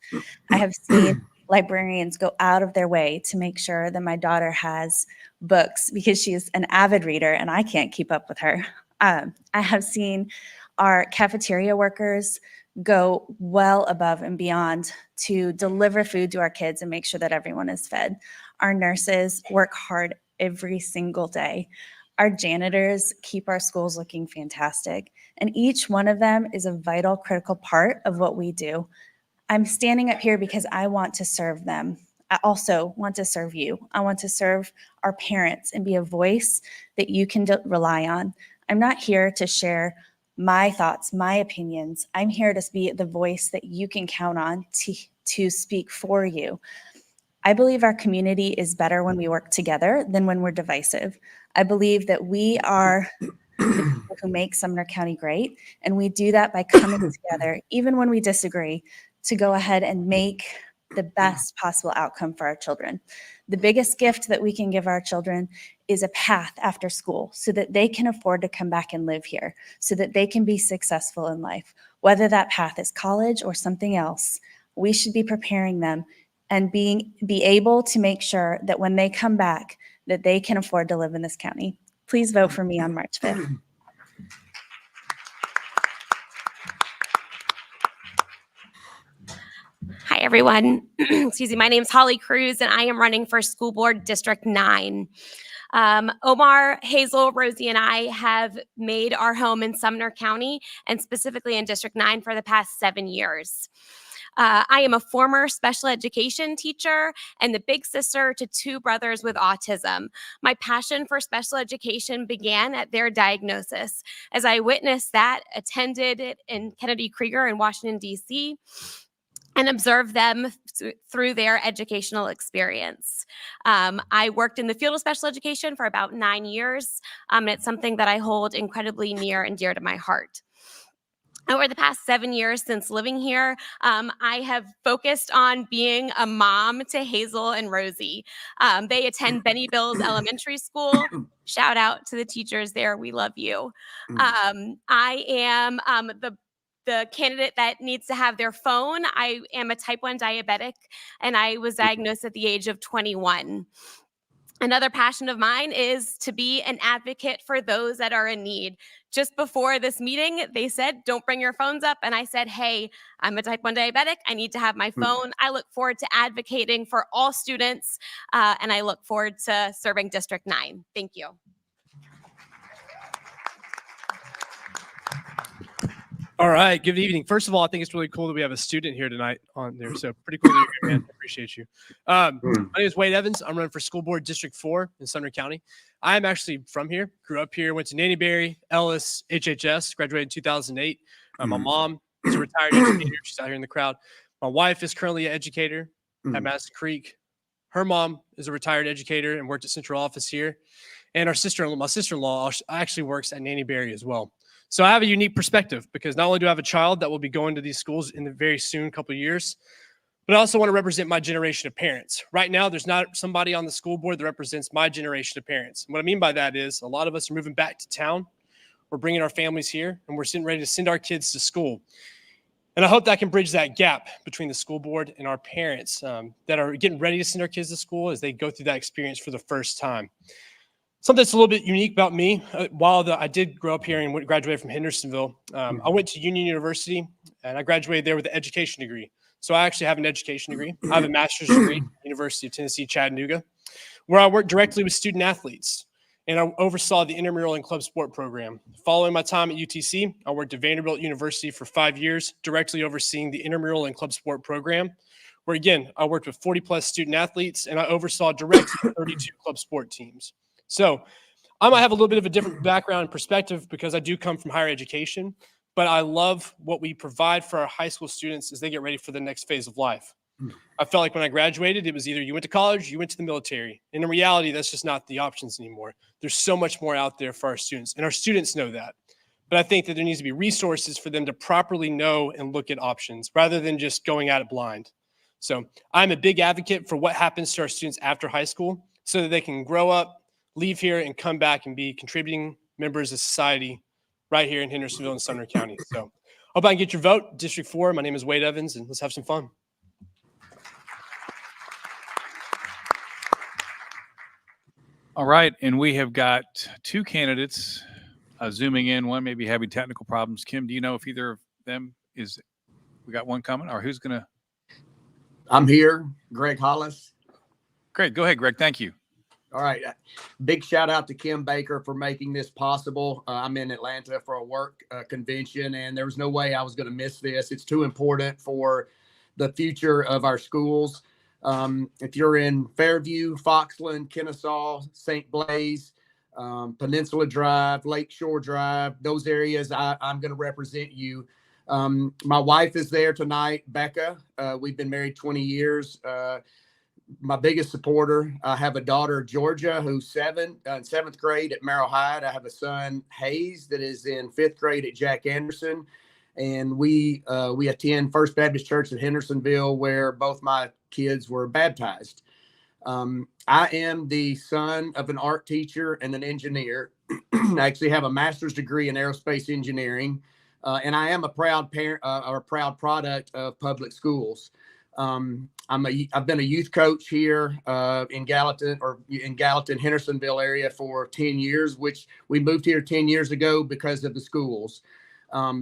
I have seen librarians go out of their way to make sure that my daughter has books because she's an avid reader and I can't keep up with her. I have seen our cafeteria workers go well above and beyond to deliver food to our kids and make sure that everyone is fed. Our nurses work hard every single day. Our janitors keep our schools looking fantastic. And each one of them is a vital, critical part of what we do. I'm standing up here because I want to serve them. I also want to serve you. I want to serve our parents and be a voice that you can rely on. I'm not here to share my thoughts, my opinions. I'm here to be the voice that you can count on to speak for you. I believe our community is better when we work together than when we're divisive. I believe that we are the people who make Sumner County great, and we do that by coming together, even when we disagree, to go ahead and make the best possible outcome for our children. The biggest gift that we can give our children is a path after school so that they can afford to come back and live here, so that they can be successful in life. Whether that path is college or something else, we should be preparing them and be able to make sure that when they come back, that they can afford to live in this county. Please vote for me on March 5th. Hi, everyone. Excuse me. My name is Holly Cruz, and I am running for School Board District 9. Omar, Hazel, Rosie, and I have made our home in Sumner County, and specifically in District 9 for the past 7 years. I am a former special education teacher and the big sister to 2 brothers with autism. My passion for special education began at their diagnosis. As I witnessed that, attended it in Kennedy Krieger in Washington, D.C., and observe them through their educational experience. I worked in the field of special education for about 9 years, and it's something that I hold incredibly near and dear to my heart. Over the past 7 years since living here, I have focused on being a mom to Hazel and Rosie. They attend Benny Bills Elementary School. Shout out to the teachers there. We love you. I am the candidate that needs to have their phone. I am a type 1 diabetic, and I was diagnosed at the age of 21. Another passion of mine is to be an advocate for those that are in need. Just before this meeting, they said, don't bring your phones up. And I said, hey, I'm a type 1 diabetic. I need to have my phone. I look forward to advocating for all students, and I look forward to serving District 9. Thank you. All right. Good evening. First of all, I think it's really cool that we have a student here tonight on there. So pretty cool that you're here, man. I appreciate you. My name is Wade Evans. I'm running for School Board District 4 in Sumner County. I'm actually from here, grew up here, went to Nannyberry, Ellis, HHS, graduated in 2008. My mom is a retired educator. She's out here in the crowd. My wife is currently an educator at Madison Creek. Her mom is a retired educator and worked at central office here. And my sister-in-law actually works at Nannyberry as well. So I have a unique perspective because not only do I have a child that will be going to these schools in the very soon couple of years, but I also want to represent my generation of parents. Right now, there's not somebody on the school board that represents my generation of parents. And what I mean by that is a lot of us are moving back to town. We're bringing our families here, and we're sitting ready to send our kids to school. And I hope that I can bridge that gap between the school board and our parents that are getting ready to send our kids to school as they go through that experience for the first time. Something that's a little bit unique about me, while I did grow up here and graduated from Hendersonville, I went to Union University, and I graduated there with an education degree. So I actually have an education degree. I have a master's degree at the University of Tennessee, Chattanooga, where I worked directly with student athletes, and I oversaw the intramural and club sport program. Following my time at UTC, I worked at Vanderbilt University for 5 years, directly overseeing the intramural and club sport program, where, again, I worked with 40-plus student athletes, and I oversaw directly 32 club sport teams. So I might have a little bit of a different background and perspective because I do come from higher education, but I love what we provide for our high school students as they get ready for the next phase of life. I felt like when I graduated, it was either you went to college, you went to the military. And in reality, that's just not the options anymore. There's so much more out there for our students, and our students know that. But I think that there needs to be resources for them to properly know and look at options rather than just going at it blind. So I'm a big advocate for what happens to our students after high school so that they can grow up, leave here, and come back and be contributing members of society right here in Hendersonville and Sumner County. So hope I can get your vote. District 4, my name is Wade Evans, and let's have some fun. All right, and we have got two candidates zooming in. One may be having technical problems. Kim, do you know if either of them is, we got one coming, or who's going to? I'm here, Greg Hollis. Great, go ahead, Greg, thank you. All right. Big shout out to Kim Baker for making this possible. I'm in Atlanta for a work convention, and there was no way I was going to miss this. It's too important for the future of our schools. If you're in Fairview, Foxland, Kennesaw, St. Blaise, Peninsula Drive, Lakeshore Drive, those areas, I'm going to represent you. My wife is there tonight, Becca. We've been married 20 years. My biggest supporter. I have a daughter, Georgia, who's seventh grade at Merrill Hyde. I have a son, Hayes, that is in 5th grade at Jack Anderson. And we attend First Baptist Church in Hendersonville, where both my kids were baptized. I am the son of an art teacher and an engineer. I actually have a master's degree in aerospace engineering. And I am a proud parent or a proud product of public schools. I've been a youth coach here in Gallatin, Hendersonville area for 10 years, which we moved here 10 years ago because of the schools.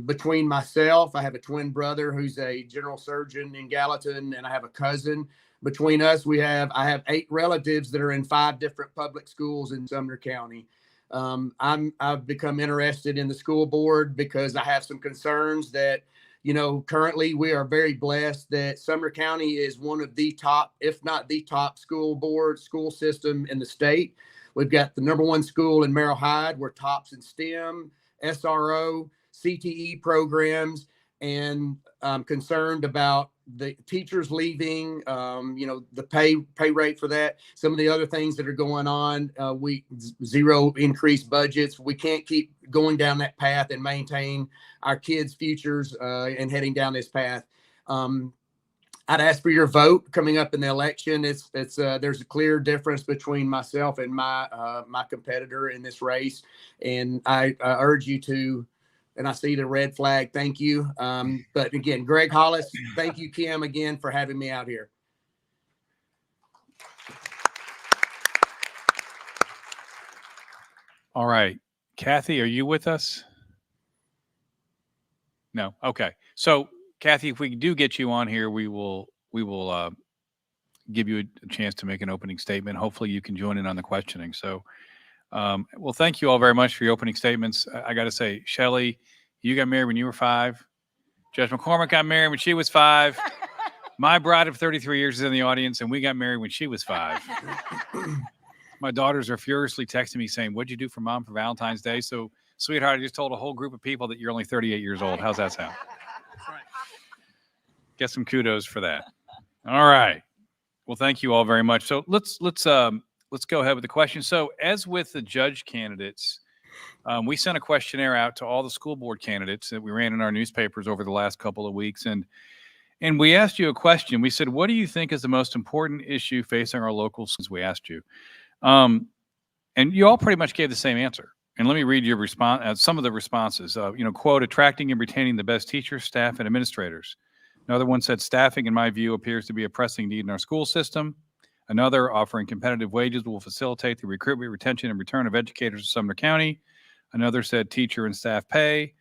Between myself, I have a twin brother who's a general surgeon in Gallatin, and I have a cousin. Between us, I have 8 relatives that are in 5 different public schools in Sumner County. I've become interested in the school board because I have some concerns that, currently we are very blessed that Sumner County is one of the top, if not the top school system in the state. We've got the #1 school in Merrill Hyde. We're tops in STEM, SRO, CTE programs, and I'm concerned about the teachers leaving, the pay rate for that. Some of the other things that are going on, zero increased budgets. We can't keep going down that path and maintain our kids' futures and heading down this path. I'd ask for your vote coming up in the election. There's a clear difference between myself and my competitor in this race, and I urge you to. And I see the red flag. Thank you. But again, Greg Hollis, thank you, Kim, again for having me out here. All right. Kathy, are you with us? No. Okay. So Kathy, if we do get you on here, we will give you a chance to make an opening statement. Hopefully you can join in on the questioning. So, well, thank you all very much for your opening statements. I got to say, Shelley, you got married when you were 5. Judge McCormick got married when she was 5. My bride of 33 years is in the audience, and we got married when she was 5. My daughters are furiously texting me saying, "What'd you do for Mom for Valentine's Day?" So, sweetheart, I just told a whole group of people that you're only 38 years old. How's that sound? Get some kudos for that. All right. Well, thank you all very much. So let's go ahead with the question. So as with the judge candidates, we sent a questionnaire out to all the school board candidates that we ran in our newspapers over the last couple of weeks, and we asked you a question. We said, "What do you think is the most important issue facing our local schools?" We asked you, and you all pretty much gave the same answer. And let me read your response. Some of the responses. Quote: attracting and retaining the best teachers, staff, and administrators. Another one said, staffing, in my view, appears to be a pressing need in our school system. Another, offering competitive wages will facilitate the recruitment, retention, and return of educators to Sumner County. Another said, teacher and staff pay.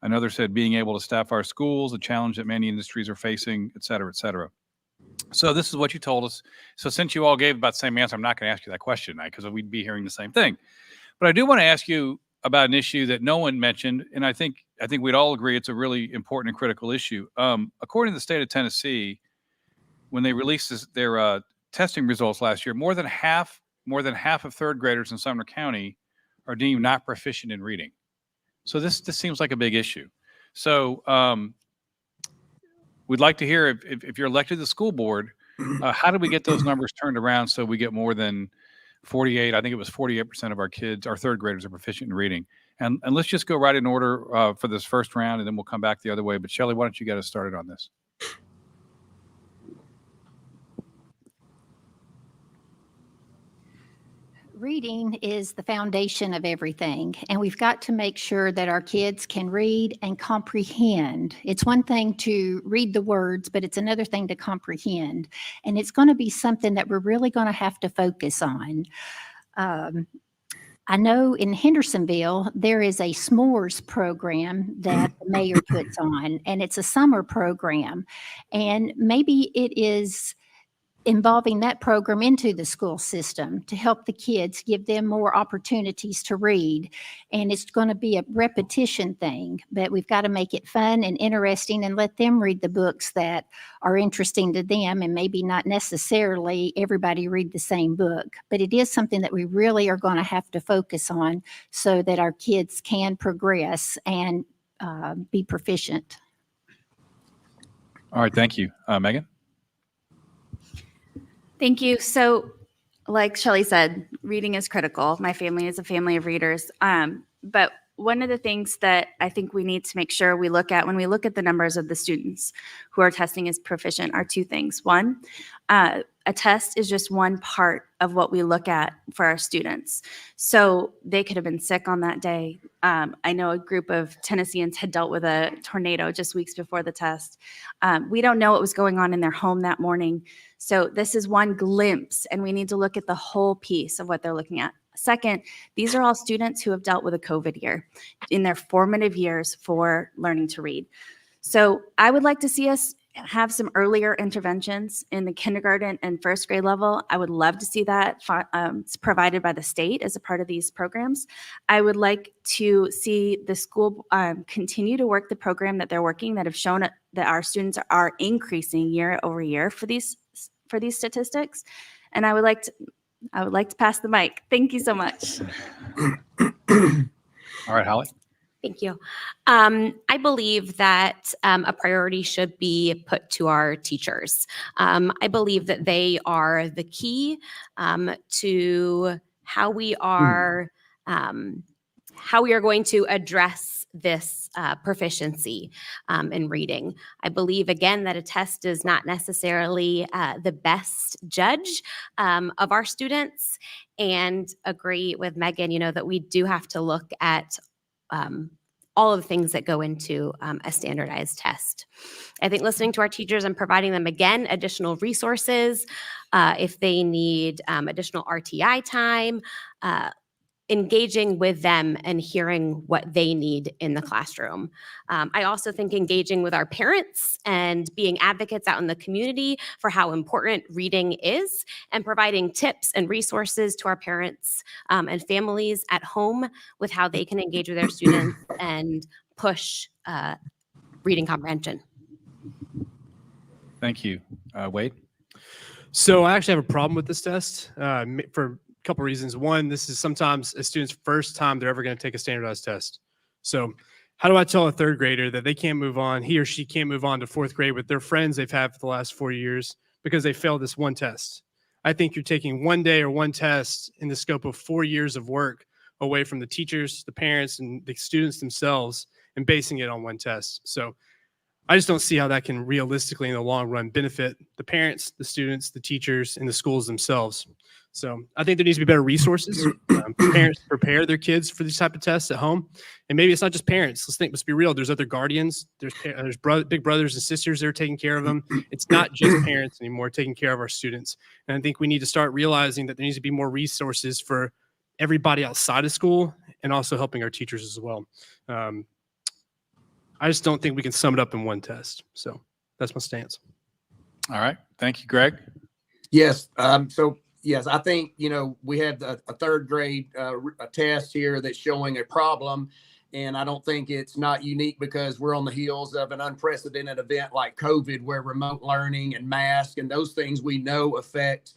Another said, being able to staff our schools, a challenge that many industries are facing, et cetera, et cetera. So this is what you told us. So since you all gave about the same answer, I'm not going to ask you that question tonight because we'd be hearing the same thing. But I do want to ask you about an issue that no one mentioned, and I think we'd all agree it's a really important and critical issue. According to the state of Tennessee, when they released their testing results last year, more than half of third graders in Sumner County are deemed not proficient in reading. So this seems like a big issue. So we'd like to hear if you're elected to the school board, how do we get those numbers turned around so we get more than 48, I think it was 48% of our kids, our third graders, are proficient in reading. And let's just go right in order for this first round, and then we'll come back the other way. But Shelley, why don't you get us started on this? Reading is the foundation of everything, and we've got to make sure that our kids can read and comprehend. It's one thing to read the words, but it's another thing to comprehend, and it's going to be something that we're really going to have to focus on. I know in Hendersonville, there is a s'mores program that the mayor puts on, and it's a summer program, and maybe it is involving that program into the school system to help the kids, give them more opportunities to read. And it's going to be a repetition thing, but we've got to make it fun and interesting and let them read the books that are interesting to them, and maybe not necessarily everybody read the same book. But it is something that we really are going to have to focus on so that our kids can progress and be proficient. All right, thank you. Megan? Thank you. So like Shelley said, reading is critical. My family is a family of readers. But one of the things that I think we need to make sure we look at when we look at the numbers of the students who are testing as proficient are two things. One, a test is just one part of what we look at for our students. So they could have been sick on that day. I know a group of Tennesseans had dealt with a tornado just weeks before the test. We don't know what was going on in their home that morning. So this is one glimpse, and we need to look at the whole piece of what they're looking at. Second, these are all students who have dealt with a COVID year in their formative years for learning to read. So I would like to see us have some earlier interventions in the kindergarten and first grade level. I would love to see that provided by the state as a part of these programs. I would like to see the school continue to work the program that they're working, that have shown that our students are increasing year over year for these statistics. And I would like to pass the mic. Thank you so much. All right, Holly. Thank you. I believe that a priority should be put to our teachers. I believe that they are the key to how we are going to address this proficiency in reading. I believe, again, that a test is not necessarily the best judge of our students, and agree with Megan, that we do have to look at all of the things that go into a standardized test. I think listening to our teachers and providing them, again, additional resources, if they need additional RTI time, engaging with them and hearing what they need in the classroom. I also think engaging with our parents and being advocates out in the community for how important reading is, and providing tips and resources to our parents and families at home with how they can engage with their students and push reading comprehension. Thank you. Wade? So I actually have a problem with this test for a couple reasons. One, this is sometimes a student's first time they're ever going to take a standardized test. So how do I tell a third grader that they can't move on, he or she can't move on to fourth grade with their friends they've had for the last 4 years because they failed this one test? I think you're taking one day or one test in the scope of 4 years of work away from the teachers, the parents, and the students themselves and basing it on one test. So I just don't see how that can realistically in the long run benefit the parents, the students, the teachers, and the schools themselves. So I think there needs to be better resources. Parents prepare their kids for these type of tests at home. And maybe it's not just parents. Let's be real. There's other guardians. There's big brothers and sisters that are taking care of them. It's not just parents anymore taking care of our students. And I think we need to start realizing that there needs to be more resources for everybody outside of school and also helping our teachers as well. I just don't think we can sum it up in one test. So that's my stance. All right. Thank you, Greg. Yes. Yes, I think, we had a third grade a test here that's showing a problem. And I don't think it's not unique because we're on the heels of an unprecedented event like COVID, where remote learning and mask and those things we know affect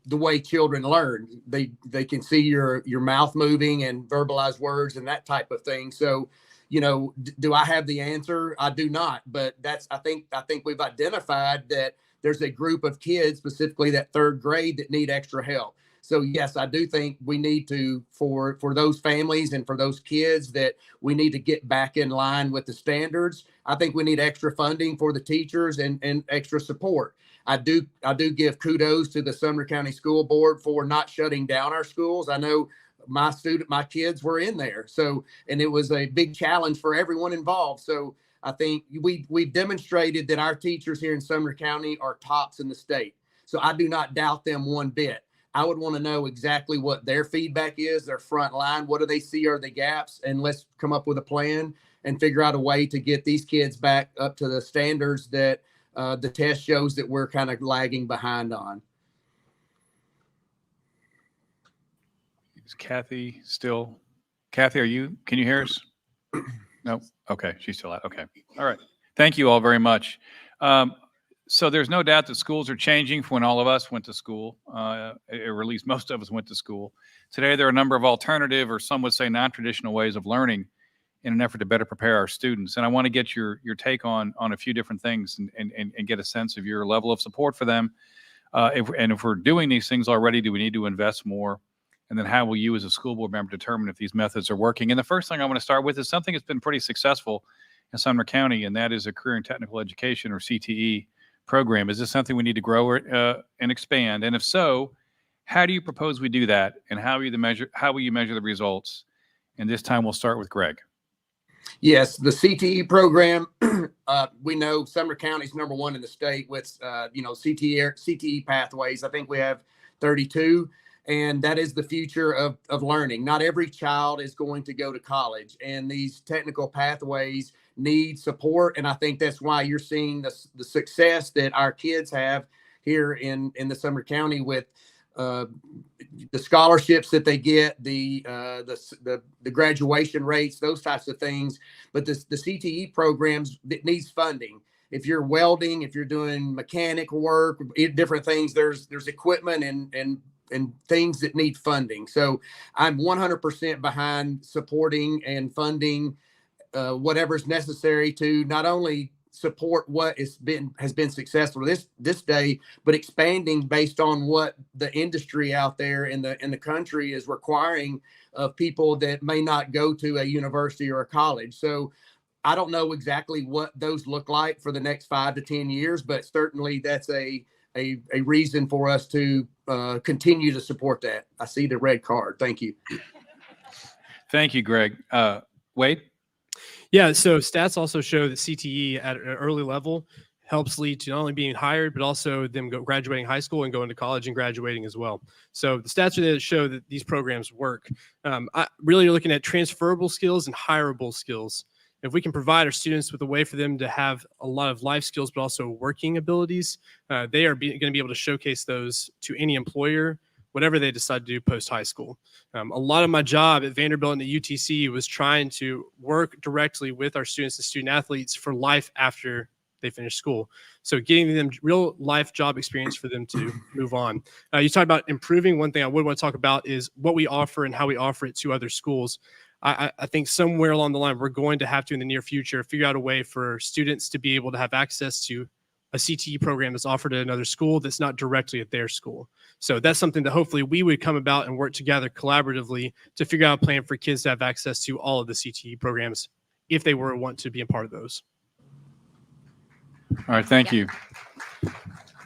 the way children learn. They can see your mouth moving and verbalize words and that type of thing. So, do I have the answer? I do not. But I think we've identified that there's a group of kids, specifically that third grade, that need extra help. So yes, I do think we need to, for those families and for those kids, that we need to get back in line with the standards. I think we need extra funding for the teachers and extra support. I do give kudos to the Sumner County School Board for not shutting down our schools. I know my kids were in there. So, and it was a big challenge for everyone involved. So I think we demonstrated that our teachers here in Sumner County are tops in the state. So I do not doubt them one bit. I would want to know exactly what their feedback is, their front line. What do they see are the gaps? And let's come up with a plan and figure out a way to get these kids back up to the standards that the test shows that we're kind of lagging behind on. Is Kathy still? Kathy, can you hear us? No. Okay. She's still out. Okay. All right. Thank you all very much. So there's no doubt that schools are changing from when all of us went to school, or at least most of us went to school. Today, there are a number of alternative, or some would say non-traditional ways of learning in an effort to better prepare our students. And I want to get your take on a few different things and get a sense of your level of support for them. If we're doing these things already, do we need to invest more? And then how will you as a school board member determine if these methods are working? And the first thing I want to start with is something that's been pretty successful in Sumner County, and that is a career and technical education, or CTE, program. Is this something we need to grow and expand? And if so, how do you propose we do that? And how will you measure the results? And this time we'll start with Greg. Yes, the CTE program, we know Sumner County is #1 in the state with, CTE pathways. I think we have 32. And that is the future of learning. Not every child is going to go to college, and these technical pathways need support. And I think that's why you're seeing the success that our kids have here in the Sumner County with the scholarships that they get, the graduation rates, those types of things. But the CTE programs, that needs funding. If you're welding, if you're doing mechanic work, different things, there's equipment and things that need funding. So I'm 100% behind supporting and funding whatever's necessary to not only support what has been successful this day, but expanding based on what the industry out there in the country is requiring of people that may not go to a university or a college. So I don't know exactly what those look like for the next 5 to 10 years, but certainly that's a reason for us to continue to support that. I see the red card. Thank you. Thank you, Greg. Wade? Yeah, so stats also show that CTE at an early level helps lead to not only being hired, but also them graduating high school and going to college and graduating as well. So the stats are there that show that these programs work. Really looking at transferable skills and hireable skills. If we can provide our students with a way for them to have a lot of life skills, but also working abilities, they are going to be able to showcase those to any employer, whatever they decide to do post high school. A lot of my job at Vanderbilt and at UTC was trying to work directly with our students and student athletes for life after they finish school. So getting them real life job experience for them to move on. You talked about improving. One thing I would want to talk about is what we offer and how we offer it to other schools. I think somewhere along the line, we're going to have to, in the near future, figure out a way for students to be able to have access to a CTE program that's offered at another school that's not directly at their school. So that's something that hopefully we would come about and work together collaboratively to figure out a plan for kids to have access to all of the CTE programs if they were want to be a part of those. All right, thank you.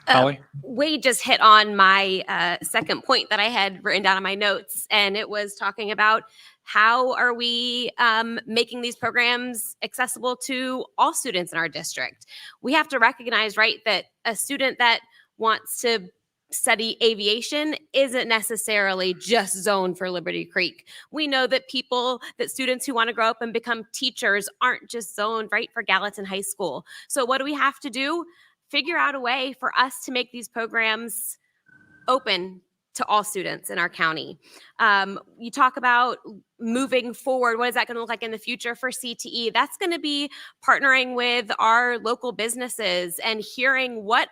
Holly? Wade just hit on my second point that I had written down in my notes, and it was talking about how are we making these programs accessible to all students in our district. We have to recognize, right, that a student that wants to study aviation isn't necessarily just zoned for Liberty Creek. We know that students who want to grow up and become teachers aren't just zoned, right, for Gallatin High School. So what do we have to do? Figure out a way for us to make these programs open to all students in our county. You talk about moving forward. What is that going to look like in the future for CTE? That's going to be partnering with our local businesses and hearing what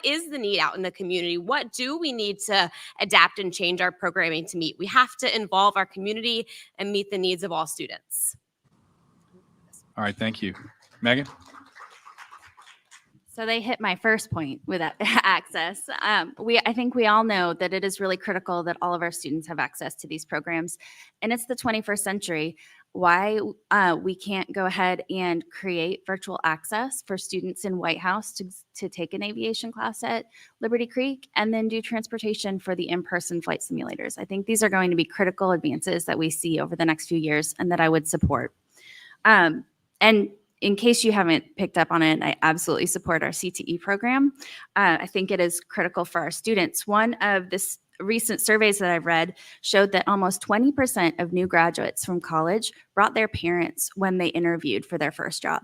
is the need out in the community? What do we need to adapt and change our programming to meet? We have to involve our community and meet the needs of all students. All right, thank you. Megan? So they hit my first point with access. I think we all know that it is really critical that all of our students have access to these programs, and it's the 21st century. Why we can't go ahead and create virtual access for students in White House to take an aviation class at Liberty Creek and then do transportation for the in-person flight simulators. I think these are going to be critical advances that we see over the next few years and that I would support. And in case you haven't picked up on it, I absolutely support our CTE program. I think it is critical for our students. One of the recent surveys that I've read showed that almost 20% of new graduates from college brought their parents when they interviewed for their first job.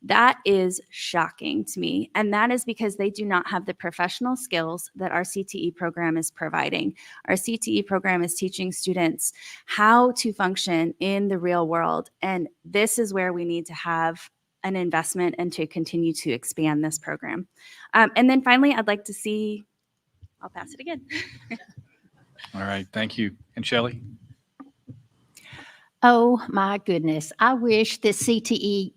That is shocking to me. And that is because they do not have the professional skills that our CTE program is providing. Our CTE program is teaching students how to function in the real world. And this is where we need to have an investment and to continue to expand this program. And then finally, I'd like to see, I'll pass it again. All right, thank you. And Shelley? Oh my goodness. I wish that CTE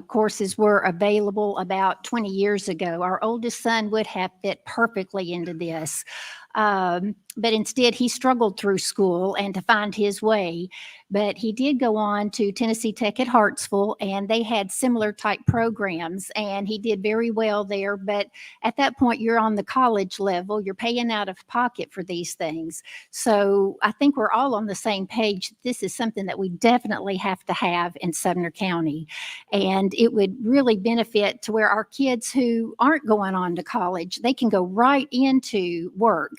courses were available about 20 years ago. Our oldest son would have fit perfectly into this. But instead, he struggled through school and to find his way. But he did go on to Tennessee Tech at Hartsville, and they had similar type programs, and he did very well there. But at that point, you're on the college level. You're paying out of pocket for these things. So I think we're all on the same page. This is something that we definitely have to have in Sumner County. And it would really benefit to where our kids who aren't going on to college, they can go right into work.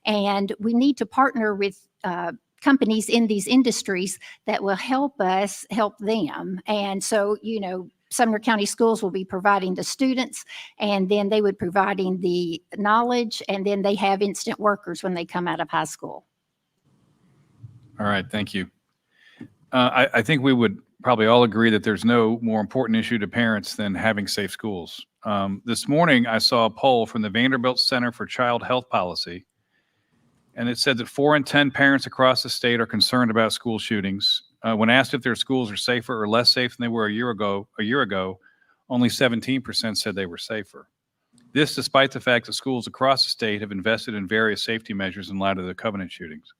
And we need to partner with companies in these industries that will help us help them. And so, Sumner County Schools will be providing the students, and then they would providing the knowledge, and then they have instant workers when they come out of high school. All right, thank you. I think we would probably all agree that there's no more important issue to parents than having safe schools. This morning, I saw a poll from the Vanderbilt Center for Child Health Policy, and it said that 4 in 10 parents across the state are concerned about school shootings. When asked if their schools are safer or less safe than they were a year ago, only 17% said they were safer. This despite the fact that schools across the state have invested in various safety measures in light of the Covenant shootings.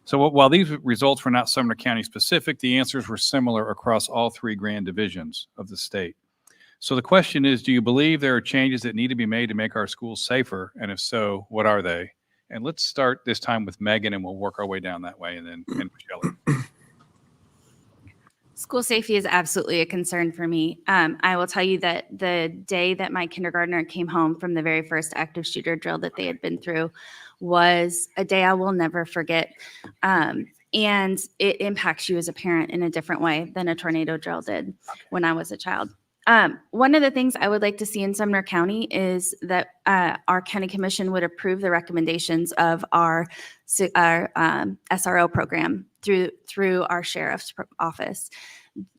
So while these results were not Sumner County specific, the answers were similar across all 3 grand divisions of the state. So the question is, do you believe there are changes that need to be made to make our schools safer? And if so, what are they? And let's start this time with Megan, and we'll work our way down that way, and then Shelley. School safety is absolutely a concern for me. I will tell you that the day that my kindergartner came home from the very first active shooter drill that they had been through was a day I will never forget. And it impacts you as a parent in a different way than a tornado drill did when I was a child. One of the things I would like to see in Sumner County is that our county commission would approve the recommendations of our SRO program through our sheriff's office.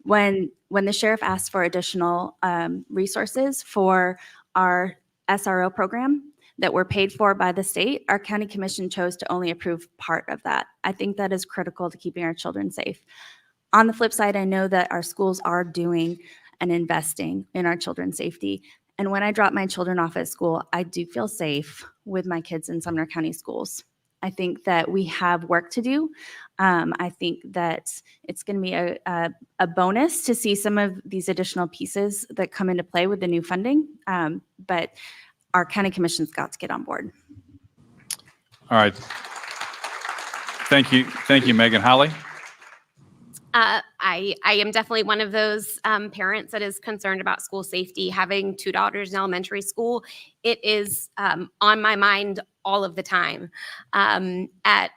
When the sheriff asked for additional resources for our SRO program that were paid for by the state, our county commission chose to only approve part of that. I think that is critical to keeping our children safe. On the flip side, I know that our schools are doing and investing in our children's safety. And when I drop my children off at school, I do feel safe with my kids in Sumner County schools. I think that we have work to do. I think that it's going to be a bonus to see some of these additional pieces that come into play with the new funding. But our county commission's got to get on board. All right. Thank you. Thank you, Megan. Holly? I am definitely one of those parents that is concerned about school safety. Having two daughters in elementary school, it is on my mind all of the time. At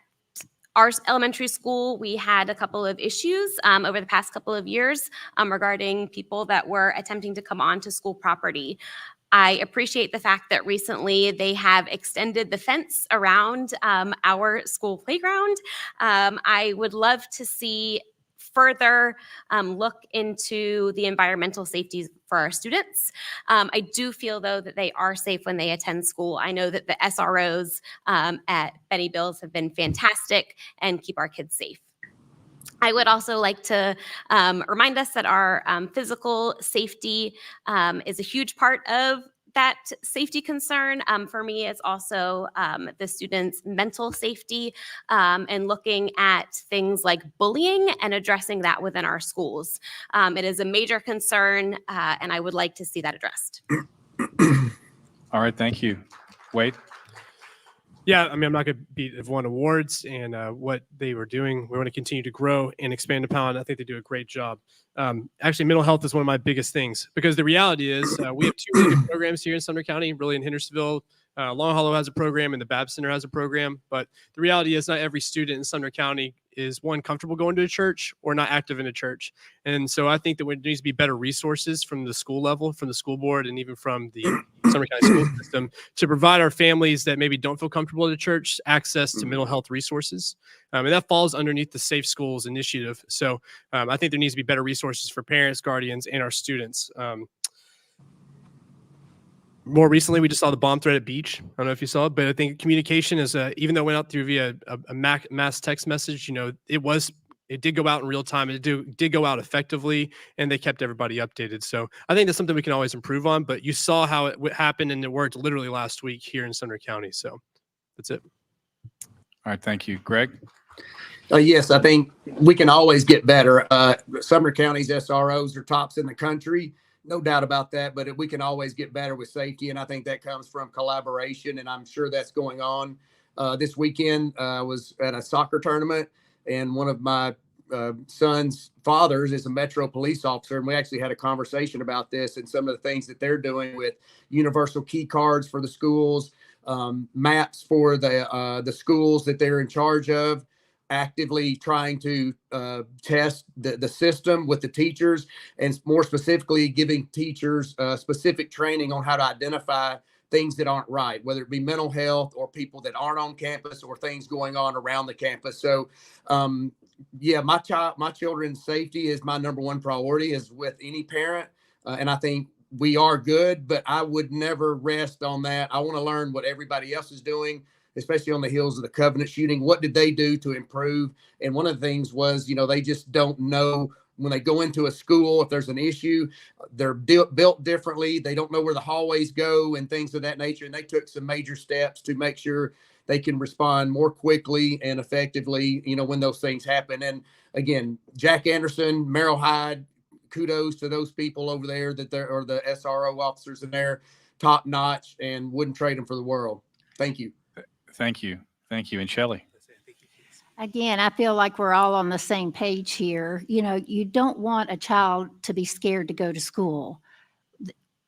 our elementary school, we had a couple of issues over the past couple of years regarding people that were attempting to come onto school property. I appreciate the fact that recently they have extended the fence around our school playground. I would love to see further look into the environmental safety for our students. I do feel, though, that they are safe when they attend school. I know that the SROs at Benny Bills have been fantastic and keep our kids safe. I would also like to remind us that our physical safety is a huge part of that safety concern. For me, it's also the students' mental safety and looking at things like bullying and addressing that within our schools. It is a major concern, and I would like to see that addressed. All right. Thank you. Wade? Yeah, I mean, I'm not going to beat have won awards and what they were doing. We want to continue to grow and expand upon. I think they do a great job. Actually, mental health is one of my biggest things because the reality is we have two really good programs here in Sumner County, really in Hendersonville. Long Hollow has a program and the Bab Center has a program. But the reality is not every student in Sumner County is, one, comfortable going to a church or not active in a church. And so I think that there needs to be better resources from the school level, from the school board, and even from the Sumner County school system to provide our families that maybe don't feel comfortable at a church access to mental health resources. And that falls underneath the Safe Schools initiative. So I think there needs to be better resources for parents, guardians, and our students. More recently, we just saw the bomb threat at Beach. I don't know if you saw it, but I think communication is, even though it went out through via a mass text message, you know, it did go out in real time. It did go out effectively, and they kept everybody updated. So I think that's something we can always improve on. But you saw how it happened, and it worked literally last week here in Sumner County. So that's it. All right. Thank you. Greg? Yes, I think we can always get better. Sumner County's SROs are tops in the country. No doubt about that, but we can always get better with safety, and I think that comes from collaboration, and I'm sure that's going on. This weekend, I was at a soccer tournament, and one of my son's fathers is a Metro police officer, and we actually had a conversation about this and some of the things that they're doing with universal key cards for the schools, maps for the schools that they're in charge of, actively trying to test the system with the teachers, and more specifically giving teachers specific training on how to identify things that aren't right, whether it be mental health or people that aren't on campus or things going on around the campus. So yeah, my children's safety is my number one priority, as with any parent. And I think we are good, but I would never rest on that. I want to learn what everybody else is doing, especially on the heels of the Covenant shooting. What did they do to improve? And one of the things was, you know, they just don't know when they go into a school, if there's an issue, they're built differently. They don't know where the hallways go and things of that nature. And they took some major steps to make sure they can respond more quickly and effectively, you know, when those things happen. And again, Jack Anderson, Merrill Hyde, kudos to those people over there or the SRO officers in there, top notch, and wouldn't trade them for the world. Thank you. Thank you. Thank you. And Shelley? Again, I feel like we're all on the same page here. You know, you don't want a child to be scared to go to school.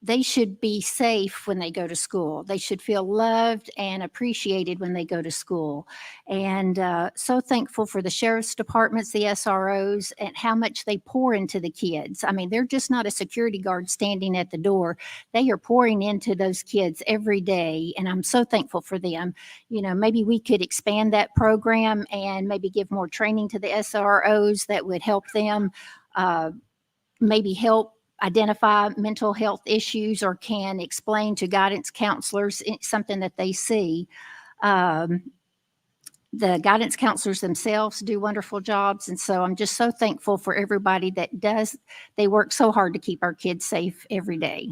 They should be safe when they go to school. They should feel loved and appreciated when they go to school. And so thankful for the sheriff's departments, the SROs, and how much they pour into the kids. I mean, they're just not a security guard standing at the door. They are pouring into those kids every day. And I'm so thankful for them. You know, maybe we could expand that program and maybe give more training to the SROs that would help them maybe help identify mental health issues or can explain to guidance counselors something that they see. The guidance counselors themselves do wonderful jobs. And so I'm just so thankful for everybody that does. They work so hard to keep our kids safe every day.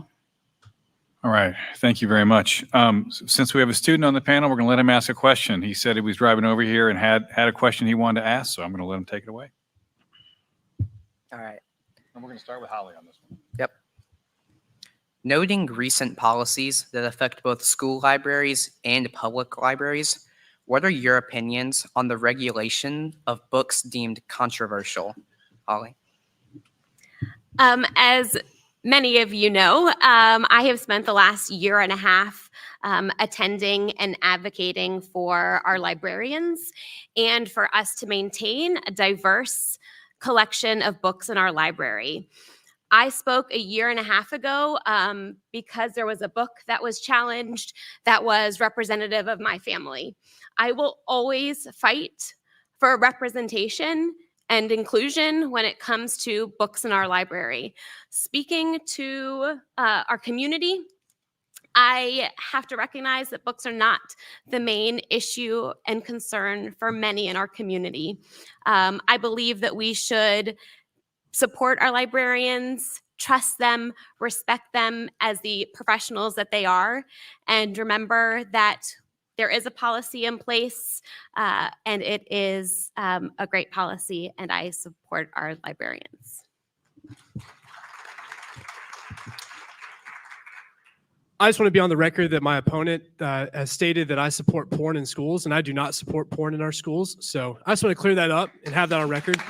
All right. Thank you very much. Since we have a student on the panel, we're going to let him ask a question. He said he was driving over here and had a question he wanted to ask, so I'm going to let him take it away. All right. And we're going to start with Holly on this one. Yep. Noting recent policies that affect both school libraries and public libraries, what are your opinions on the regulation of books deemed controversial? Holly? As many of you know, I have spent the last year and a half attending and advocating for our librarians and for us to maintain a diverse collection of books in our library. I spoke a year and a half ago because there was a book that was challenged that was representative of my family. I will always fight for representation and inclusion when it comes to books in our library. Speaking to our community, I have to recognize that books are not the main issue and concern for many in our community. I believe that we should support our librarians, trust them, respect them as the professionals that they are, and remember that there is a policy in place, and it is a great policy, and I support our librarians. I just want to be on the record that my opponent has stated that I support porn in schools, and I do not support porn in our schools. So I just want to clear that up and have that on record.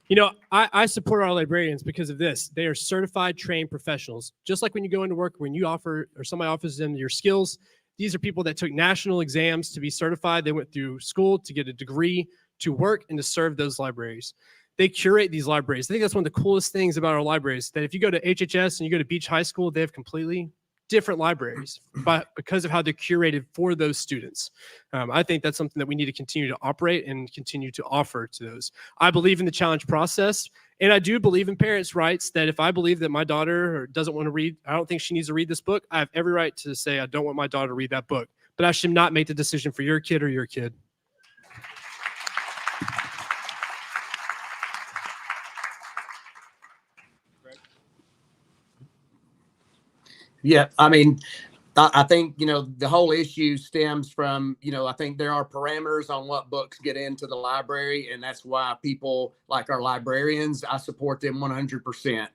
You know, I support our librarians because of this. They are certified, trained professionals. Just like when you go into work, when you offer or somebody offers them your skills, these are people that took national exams to be certified. They went through school to get a degree, to work, and to serve those libraries. They curate these libraries. I think that's one of the coolest things about our libraries, that if you go to HHS and you go to Beach High School, they have completely different libraries, but because of how they're curated for those students. I think that's something that we need to continue to operate and continue to offer to those. I believe in the challenge process, and I do believe in parents' rights, that if I believe that my daughter doesn't want to read, I don't think she needs to read this book, I have every right to say I don't want my daughter to read that book, but I should not make the decision for your kid or your kid. Yeah, I mean, I think, you know, the whole issue stems from, you know, I think there are parameters on what books get into the library, and that's why people like our librarians, I support them 100%.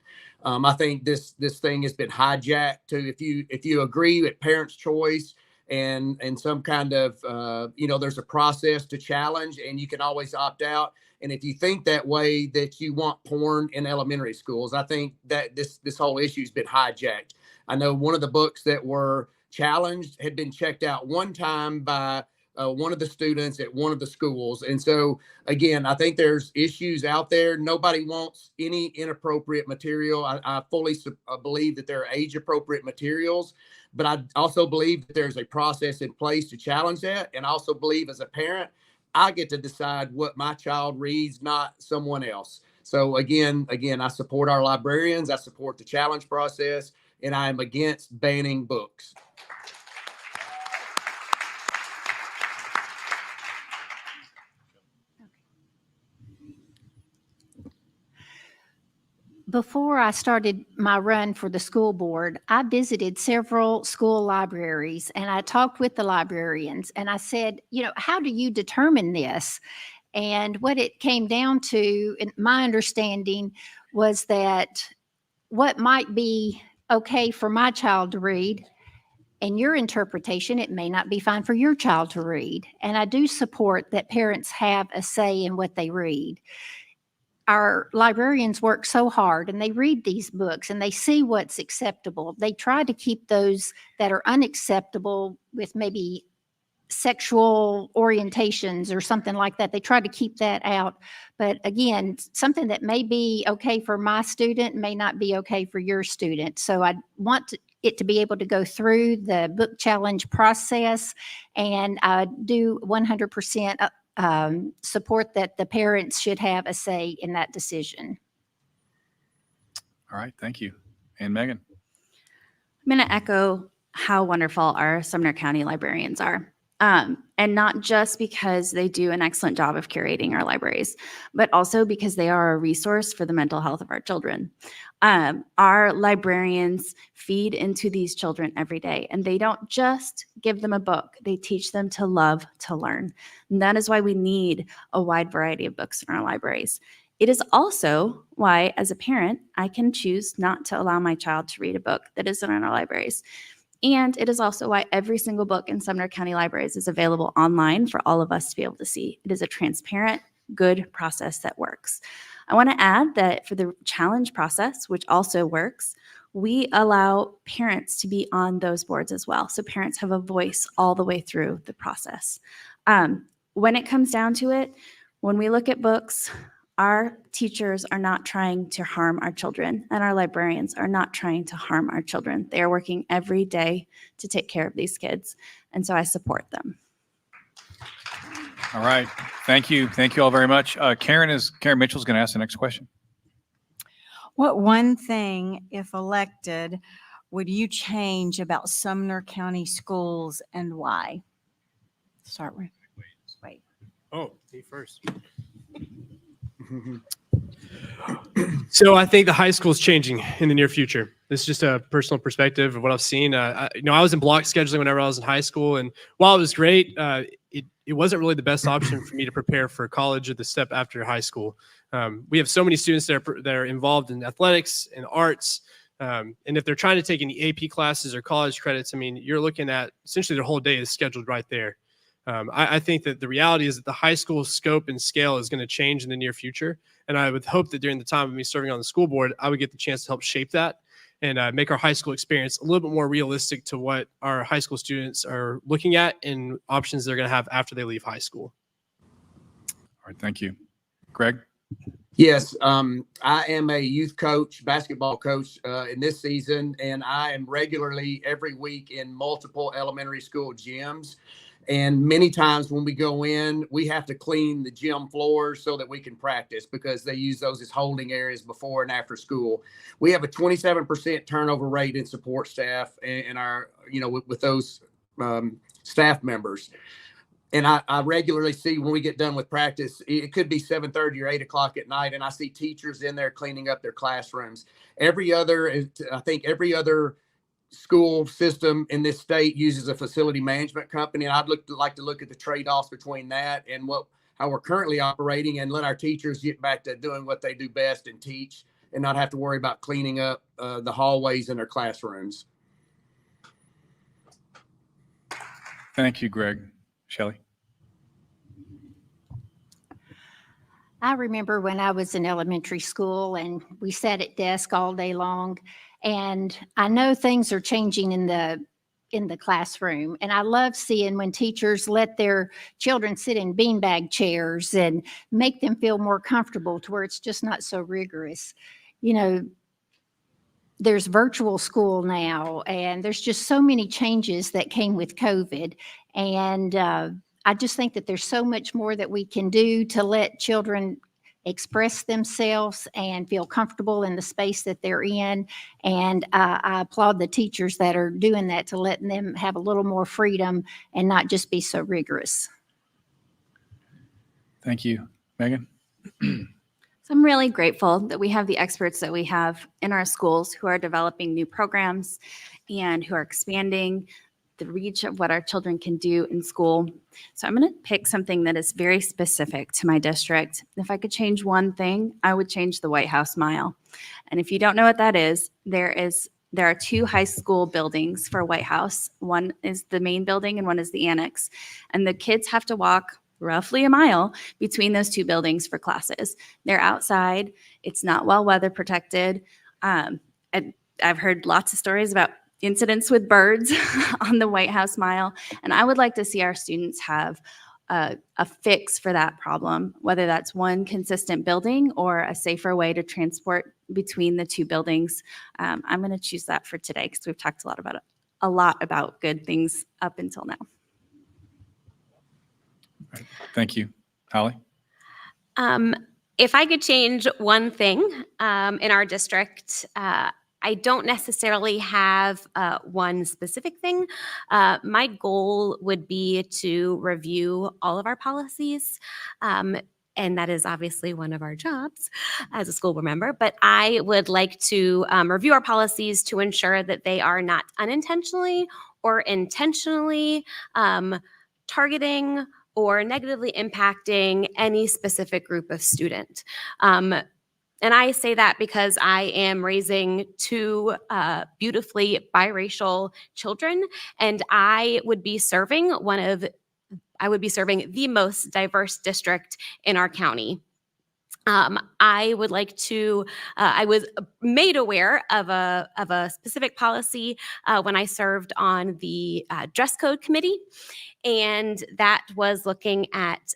I think this thing has been hijacked to, if you agree with parents' choice and some kind of, you know, there's a process to challenge, and you can always opt out. And if you think that way, that you want porn in elementary schools, I think that this whole issue has been hijacked. I know one of the books that were challenged had been checked out one time by one of the students at one of the schools. And so, again, I think there's issues out there. Nobody wants any inappropriate material. I fully believe that there are age-appropriate materials, but I also believe that there's a process in place to challenge that. And I also believe, as a parent, I get to decide what my child reads, not someone else. So again, I support our librarians. I support the challenge process, and I am against banning books. Before I started my run for the school board, I visited several school libraries, and I talked with the librarians, and I said, you know, how do you determine this? And what it came down to, in my understanding, was that what might be okay for my child to read in your interpretation, it may not be fine for your child to read. And I do support that parents have a say in what they read. Our librarians work so hard and they read these books and they see what's acceptable. They try to keep those that are unacceptable with maybe sexual orientations or something like that. They try to keep that out. But again, something that may be okay for my student may not be okay for your student. So I want it to be able to go through the book challenge process, and I do 100% support that the parents should have a say in that decision. All right, thank you. And Megan? I'm going to echo how wonderful our Sumner County librarians are. And not just because they do an excellent job of curating our libraries, but also because they are a resource for the mental health of our children. Our librarians feed into these children every day, and they don't just give them a book, they teach them to love to learn. And that is why we need a wide variety of books in our libraries. It is also why, as a parent, I can choose not to allow my child to read a book that isn't in our libraries. And it is also why every single book in Sumner County Libraries is available online for all of us to be able to see. It is a transparent, good process that works. I want to add that for the challenge process, which also works, we allow parents to be on those boards as well. So parents have a voice all the way through the process. When it comes down to it, when we look at books, our teachers are not trying to harm our children, and our librarians are not trying to harm our children. They are working every day to take care of these kids, and so I support them. All right, thank you. Thank you all very much. Karen Mitchell's going to ask the next question. What one thing, if elected, would you change about Sumner County schools and why? Start with. Wait. Oh, me first. So I think the high school is changing in the near future. This is just a personal perspective of what I've seen. I was in block scheduling whenever I was in high school, and while it was great, it wasn't really the best option for me to prepare for college or the step after high school. We have so many students that are involved in athletics and arts, and if they're trying to take any AP classes or college credits, I mean, you're looking at essentially their whole day is scheduled right there. I think that the reality is that the high school scope and scale is going to change in the near future. And I would hope that during the time of me serving on the school board, I would get the chance to help shape that and make our high school experience a little bit more realistic to what our high school students are looking at and options they're going to have after they leave high school. All right, thank you. Greg? Yes, I am a youth coach, basketball coach in this season, and I am regularly every week in multiple elementary school gyms. And many times when we go in, we have to clean the gym floors so that we can practice because they use those as holding areas before and after school. We have a 27% turnover rate in support staff and our, with those staff members. And I regularly see when we get done with practice, it could be 7:30 or 8 o'clock at night, and I see teachers in there cleaning up their classrooms. Every other school system in this state uses a facility management company, and I'd like to look at the trade-offs between that and how we're currently operating, and let our teachers get back to doing what they do best and teach, and not have to worry about cleaning up the hallways in their classrooms. Thank you, Greg. Shelley? I remember when I was in elementary school and we sat at desk all day long, and I know things are changing in the classroom. And I love seeing when teachers let their children sit in beanbag chairs and make them feel more comfortable to where it's just not so rigorous. There's virtual school now, and there's just so many changes that came with COVID. And I just think that there's so much more that we can do to let children express themselves and feel comfortable in the space that they're in. And I applaud the teachers that are doing that, to letting them have a little more freedom and not just be so rigorous. Thank you. Megan? So I'm really grateful that we have the experts that we have in our schools who are developing new programs and who are expanding the reach of what our children can do in school. So I'm going to pick something that is very specific to my district. If I could change one thing, I would change the White House Mile. And if you don't know what that is, there is There are two high school buildings for White House. One is the main building and one is the annex. And the kids have to walk roughly a mile between those two buildings for classes. They're outside. It's not well weather protected. And I've heard lots of stories about incidents with birds on the White House Mile. And I would like to see our students have a fix for that problem, whether that's one consistent building or a safer way to transport between the two buildings. I'm going to choose that for today because we've talked a lot about good things up until now. Right. Thank you. Holly? If I could change one thing in our district, I don't necessarily have one specific thing. My goal would be to review all of our policies. And that is obviously one of our jobs as a school board member. But I would like to review our policies to ensure that they are not unintentionally or intentionally targeting or negatively impacting any specific group of student. And I say that because I am raising two beautifully biracial children, and I would be serving the most diverse district in our county. I would like to, I was made aware of a specific policy when I served on the dress code committee, and that was looking at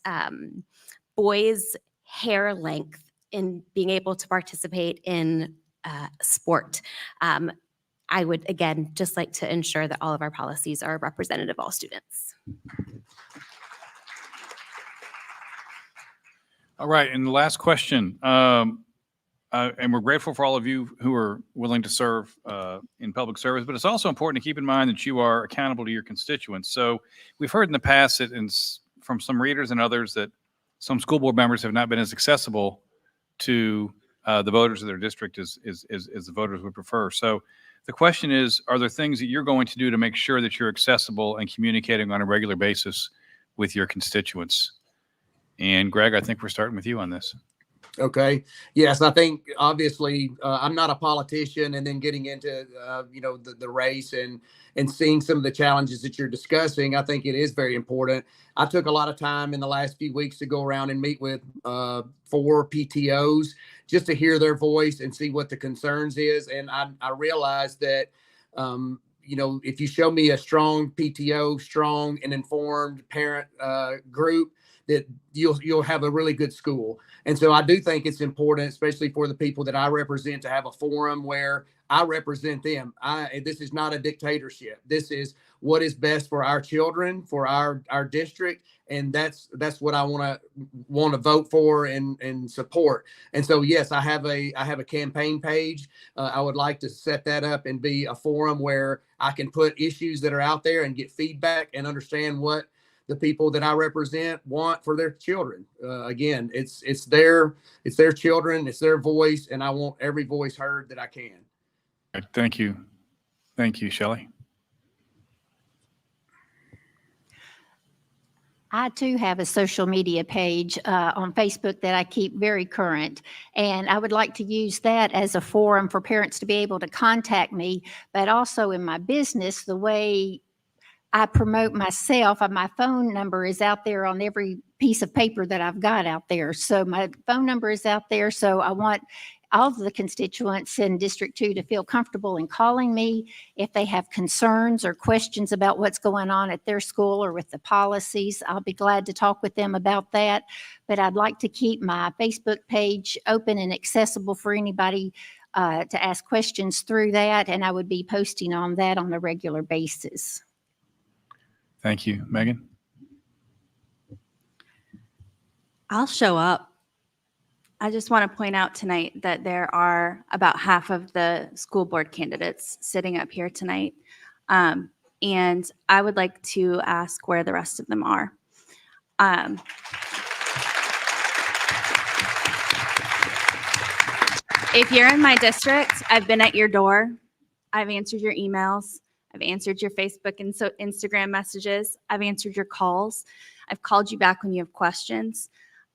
boys' hair length in being able to participate in sport. I would, again, just like to ensure that all of our policies are representative of all students. All right, and the last question. And we're grateful for all of you who are willing to serve in public service, but it's also important to keep in mind that you are accountable to your constituents. So we've heard in the past that from some readers and others that some school board members have not been as accessible to the voters of their district as the voters would prefer. So the question is, are there things that you're going to do to make sure that you're accessible and communicating on a regular basis with your constituents? And Greg, I think we're starting with you on this. Okay. Yes, I think obviously I'm not a politician, and then getting into the race and seeing some of the challenges that you're discussing, I think it is very important. I took a lot of time in the last few weeks to go around and meet with 4 PTOs just to hear their voice and see what the concerns is. And I realized that if you show me a strong PTO, strong and informed parent group, that you'll have a really good school. And so I do think it's important, especially for the people that I represent, to have a forum where I represent them. This is not a dictatorship. This is what is best for our children, for our district, and that's what I want to vote for and support. And so yes, I have a campaign page. I would like to set that up and be a forum where I can put issues that are out there and get feedback and understand what the people that I represent want for their children. Again, it's their children, it's their voice, and I want every voice heard that I can. Thank you. Thank you, Shelley. I too have a social media page on Facebook that I keep very current, and I would like to use that as a forum for parents to be able to contact me, but also in my business, the way I promote myself, my phone number is out there on every piece of paper that I've got out there. So my phone number is out there. So I want all of the constituents in District 2 to feel comfortable in calling me if they have concerns or questions about what's going on at their school or with the policies. I'll be glad to talk with them about that. But I'd like to keep my Facebook page open and accessible for anybody to ask questions through that. And I would be posting on that on a regular basis. Thank you. Megan? I'll show up. I just want to point out tonight that there are about half of the school board candidates sitting up here tonight. And I would like to ask where the rest of them are. If you're in my district, I've been at your door. I've answered your emails. I've answered your Facebook and Instagram messages. I've answered your calls. I've called you back when you have questions.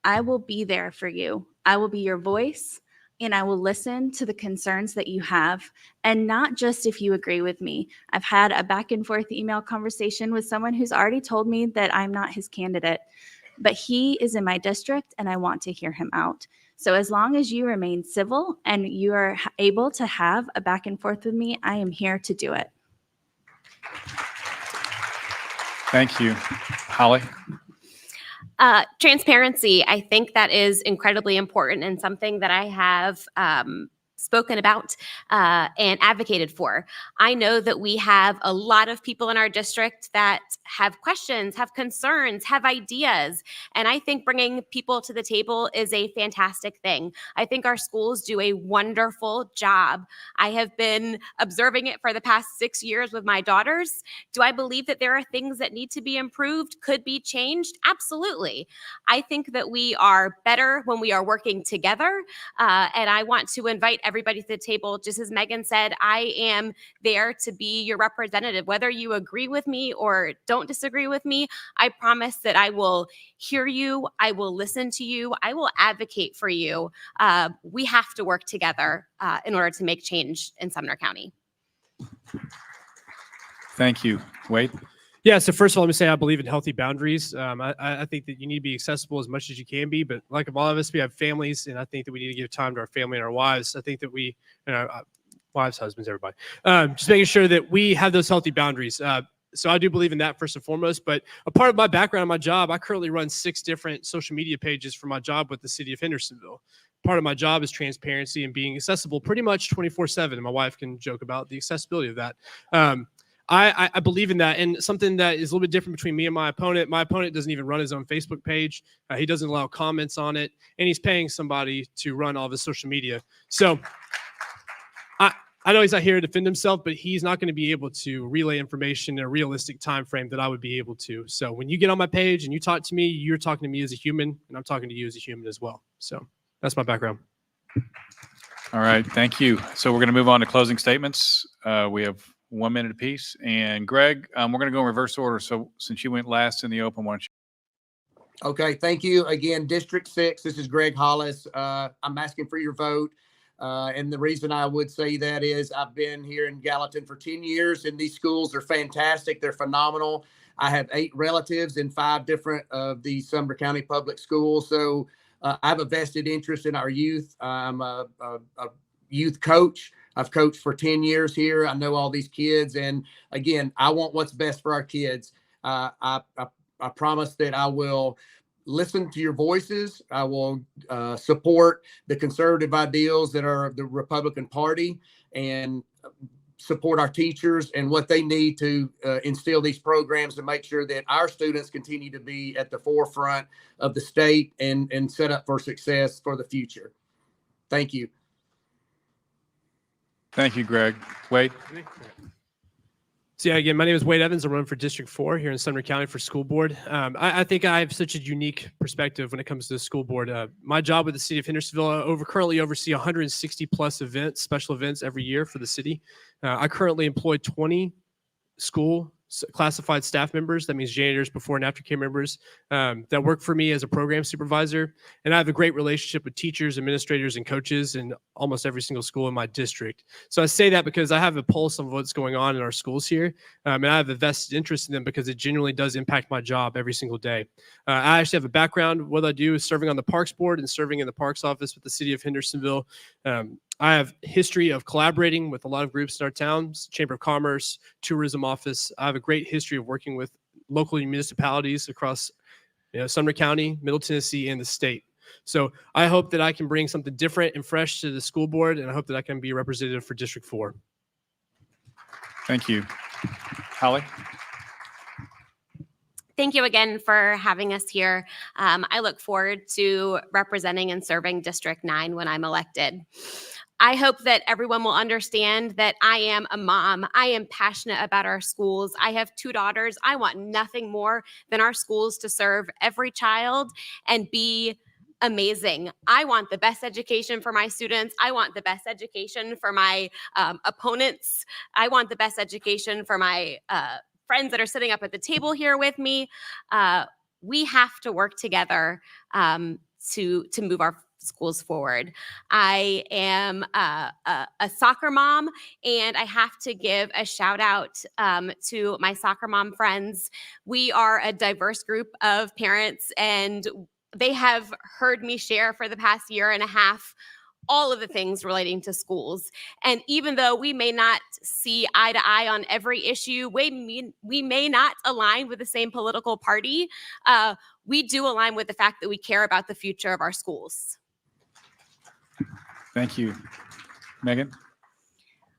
I will be there for you. I will be your voice. and I will listen to the concerns that you have, and not just if you agree with me. I've had a back and forth email conversation with someone who's already told me that I'm not his candidate, but he is in my district and I want to hear him out. So as long as you remain civil and you are able to have a back and forth with me, I am here to do it. Thank you. Holly? Transparency. I think that is incredibly important and something that I have spoken about and advocated for. I know that we have a lot of people in our district that have questions, have concerns, have ideas. And I think bringing people to the table is a fantastic thing. I think our schools do a wonderful job. I have been observing it for the past 6 years with my daughters. Do I believe that there are things that need to be improved, could be changed? Absolutely. I think that we are better when we are working together. And I want to invite everybody to the table. Just as Megan said, I am there to be your representative. Whether you agree with me or don't disagree with me, I promise that I will hear you. I will listen to you. I will advocate for you. We have to work together in order to make change in Sumner County. Thank you. Wade? Yeah, so first of all, let me say I believe in healthy boundaries. I think that you need to be accessible as much as you can be, but like all of us, we have families, and I think that we need to give time to our family and our wives. I think that we, wives, husbands, everybody, just making sure that we have those healthy boundaries. So I do believe in that first and foremost, but a part of my background and my job, I currently run 6 different social media pages for my job with the city of Hendersonville. Part of my job is transparency and being accessible pretty much 24/7. And my wife can joke about the accessibility of that. I believe in that, and something that is a little bit different between me and my opponent. My opponent doesn't even run his own Facebook page. He doesn't allow comments on it, and he's paying somebody to run all of his social media. So I know he's not here to defend himself, but he's not going to be able to relay information in a realistic time frame that I would be able to. So when you get on my page and you talk to me, you're talking to me as a human, and I'm talking to you as a human as well. So that's my background. All right. Thank you. So we're going to move on to closing statements. We have 1 minute apiece. And Greg, we're going to go in reverse order. So since you went last in the open, why don't you? Okay, thank you again. District 6, this is Greg Hollis. I'm asking for your vote. And the reason I would say that is I've been here in Gallatin for 10 years, and these schools are fantastic. They're phenomenal. I have 8 relatives in 5 different of the Sumner County public schools. So I have a vested interest in our youth. I'm a youth coach. I've coached for 10 years here. I know all these kids. And again, I want what's best for our kids. I promise that I will listen to your voices. I will support the conservative ideals that are the Republican Party, and support our teachers and what they need to instill these programs to make sure that our students continue to be at the forefront of the state and set up for success for the future. Thank you. Thank you, Greg. Wade? So yeah, again, my name is Wade Evans. I'm running for District 4 here in Sumner County for school board. I think I have such a unique perspective when it comes to the school board. My job with the city of Hendersonville, currently oversee 160 plus events, special events every year for the city. I currently employ 20 school classified staff members. That means janitors, before and after care members that work for me as a program supervisor. And I have a great relationship with teachers, administrators, and coaches in almost every single school in my district. So I say that because I have a pulse of what's going on in our schools here. And I have a vested interest in them because it genuinely does impact my job every single day. I actually have a background. What I do is serving on the Parks Board and serving in the Parks Office with the city of Hendersonville. I have history of collaborating with a lot of groups in our towns, Chamber of Commerce, Tourism Office. I have a great history of working with local municipalities across Sumner County, Middle Tennessee, and the state. So I hope that I can bring something different and fresh to the school board, and I hope that I can be a representative for District 4. Thank you. Holly? Thank you again for having us here. I look forward to representing and serving District 9 when I'm elected. I hope that everyone will understand that I am a mom. I am passionate about our schools. I have 2 daughters. I want nothing more than our schools to serve every child and be amazing. I want the best education for my students. I want the best education for my opponents. I want the best education for my friends that are sitting up at the table here with me. We have to work together to move our schools forward. I am a soccer mom, and I have to give a shout out to my soccer mom friends. We are a diverse group of parents, and they have heard me share for the past year and a half all of the things relating to schools. And even though we may not see eye to eye on every issue, we may not align with the same political party, we do align with the fact that we care about the future of our schools. Thank you. Megan?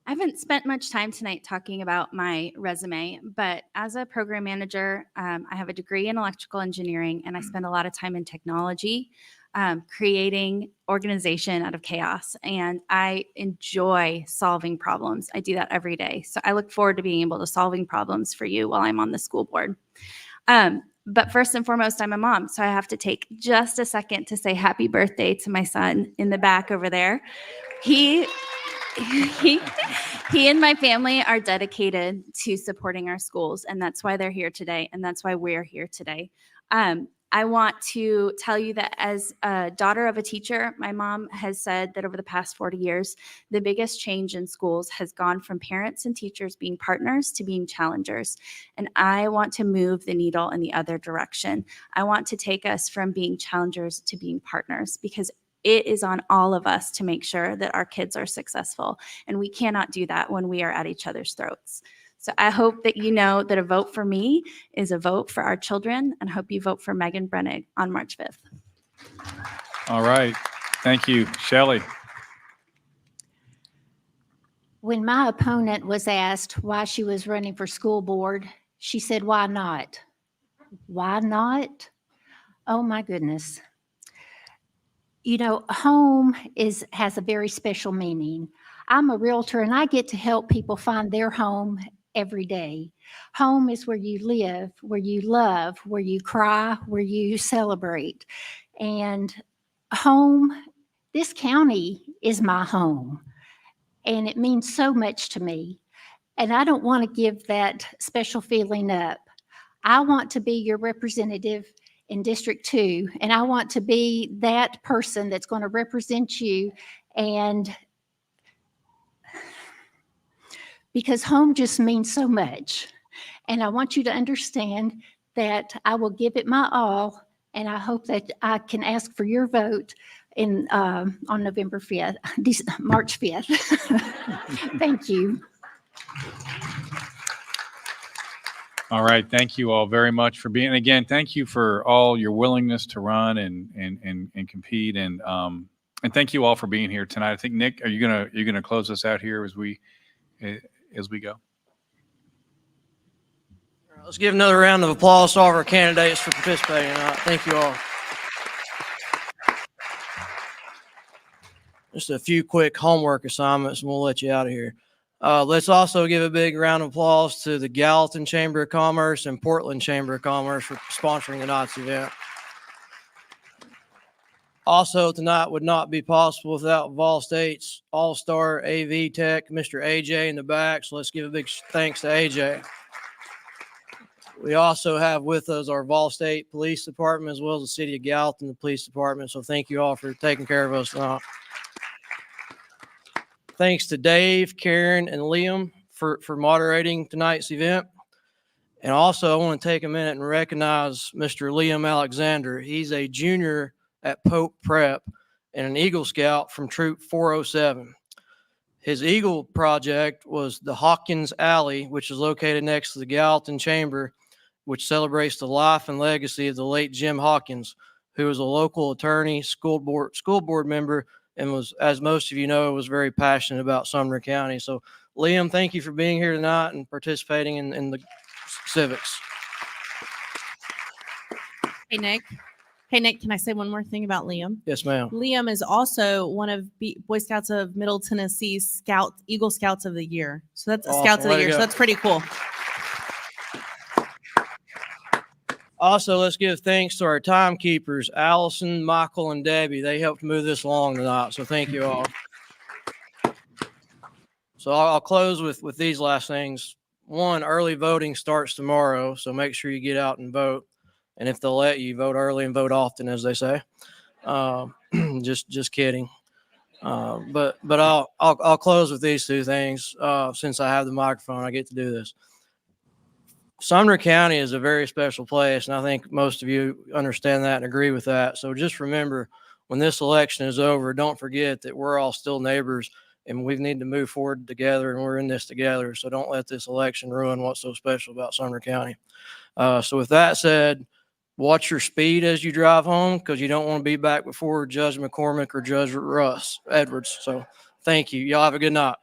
I haven't spent much time tonight talking about my resume, but as a program manager, I have a degree in electrical engineering, and I spend a lot of time in technology, creating organization out of chaos. And I enjoy solving problems. I do that every day. So I look forward to being able to solving problems for you while I'm on the school board. But first and foremost, I'm a mom. So I have to take just a second to say happy birthday to my son in the back over there. He and my family are dedicated to supporting our schools, and that's why they're here today, and that's why we're here today. I want to tell you that as a daughter of a teacher, my mom has said that over the past 40 years, the biggest change in schools has gone from parents and teachers being partners to being challengers. And I want to move the needle in the other direction. I want to take us from being challengers to being partners, because it is on all of us to make sure that our kids are successful. And we cannot do that when we are at each other's throats. So I hope that you know that a vote for me is a vote for our children, and hope you vote for Megan Brennig on March 5th. All right. Thank you. Shelley? When my opponent was asked why she was running for school board, she said, "Why not?" Why not? Oh my goodness. You know, home has a very special meaning. I'm a realtor, and I get to help people find their home every day. Home is where you live, where you love, where you cry, where you celebrate. And home, this county is my home, and it means so much to me. And I don't want to give that special feeling up. I want to be your representative in District 2, and I want to be that person that's going to represent you. And because home just means so much. And I want you to understand that I will give it my all, and I hope that I can ask for your vote on November 5th, March 5th. Thank you. All right. Thank you all very much for being, again, thank you for all your willingness to run and compete. And thank you all for being here tonight. I think, Nick, are you gonna close us out here as we go? Let's give another round of applause to all of our candidates for participating tonight. Thank you all. Just a few quick homework assignments, and we'll let you out of here. Let's also give a big round of applause to the Gallatin Chamber of Commerce and Portland Chamber of Commerce for sponsoring tonight's event. Also, tonight would not be possible without Vol State's all-star AV tech, Mr. AJ in the back. So let's give a big thanks to AJ. We also have with us our Vol State Police Department, as well as the City of Gallatin, the Police Department. So thank you all for taking care of us tonight. Thanks to Dave, Karen, and Liam for moderating tonight's event. And also, I want to take a minute and recognize Mr. Liam Alexander. He's a junior at Pope Prep and an Eagle Scout from Troop 407. His Eagle project was the Hawkins Alley, which is located next to the Gallatin Chamber, which celebrates the life and legacy of the late Jim Hawkins, who was a local attorney, school board member, and was, as most of you know, was very passionate about Sumner County. So, Liam, thank you for being here tonight and participating in the civics. Hey, Nick. Hey, Nick, can I say one more thing about Liam? Yes, ma'am. Liam is also one of Boy Scouts of Middle Tennessee's Eagle Scouts of the Year. So that's Awesome. Scouts of Way the to Year. go. So that's pretty cool. Also, let's give thanks to our timekeepers, Allison, Michael, and Debbie. They helped move this along tonight, so thank you all. So I'll close with these last things. One, early voting starts tomorrow, so make sure you get out and vote. And if they'll let you, vote early and vote often, as they say. Just kidding. But I'll close with these two things. Since I have the microphone, I get to do this. Sumner County is a very special place, and I think most of you understand that and agree with that. So just remember, when this election is over, don't forget that we're all still neighbors, and we need to move forward together, and we're in this together. So don't let this election ruin what's so special about Sumner County. So with that said, watch your speed as you drive home, because you don't want to be back before Judge McCormick or Judge Russ Edwards. So thank you. Y'all have a good night.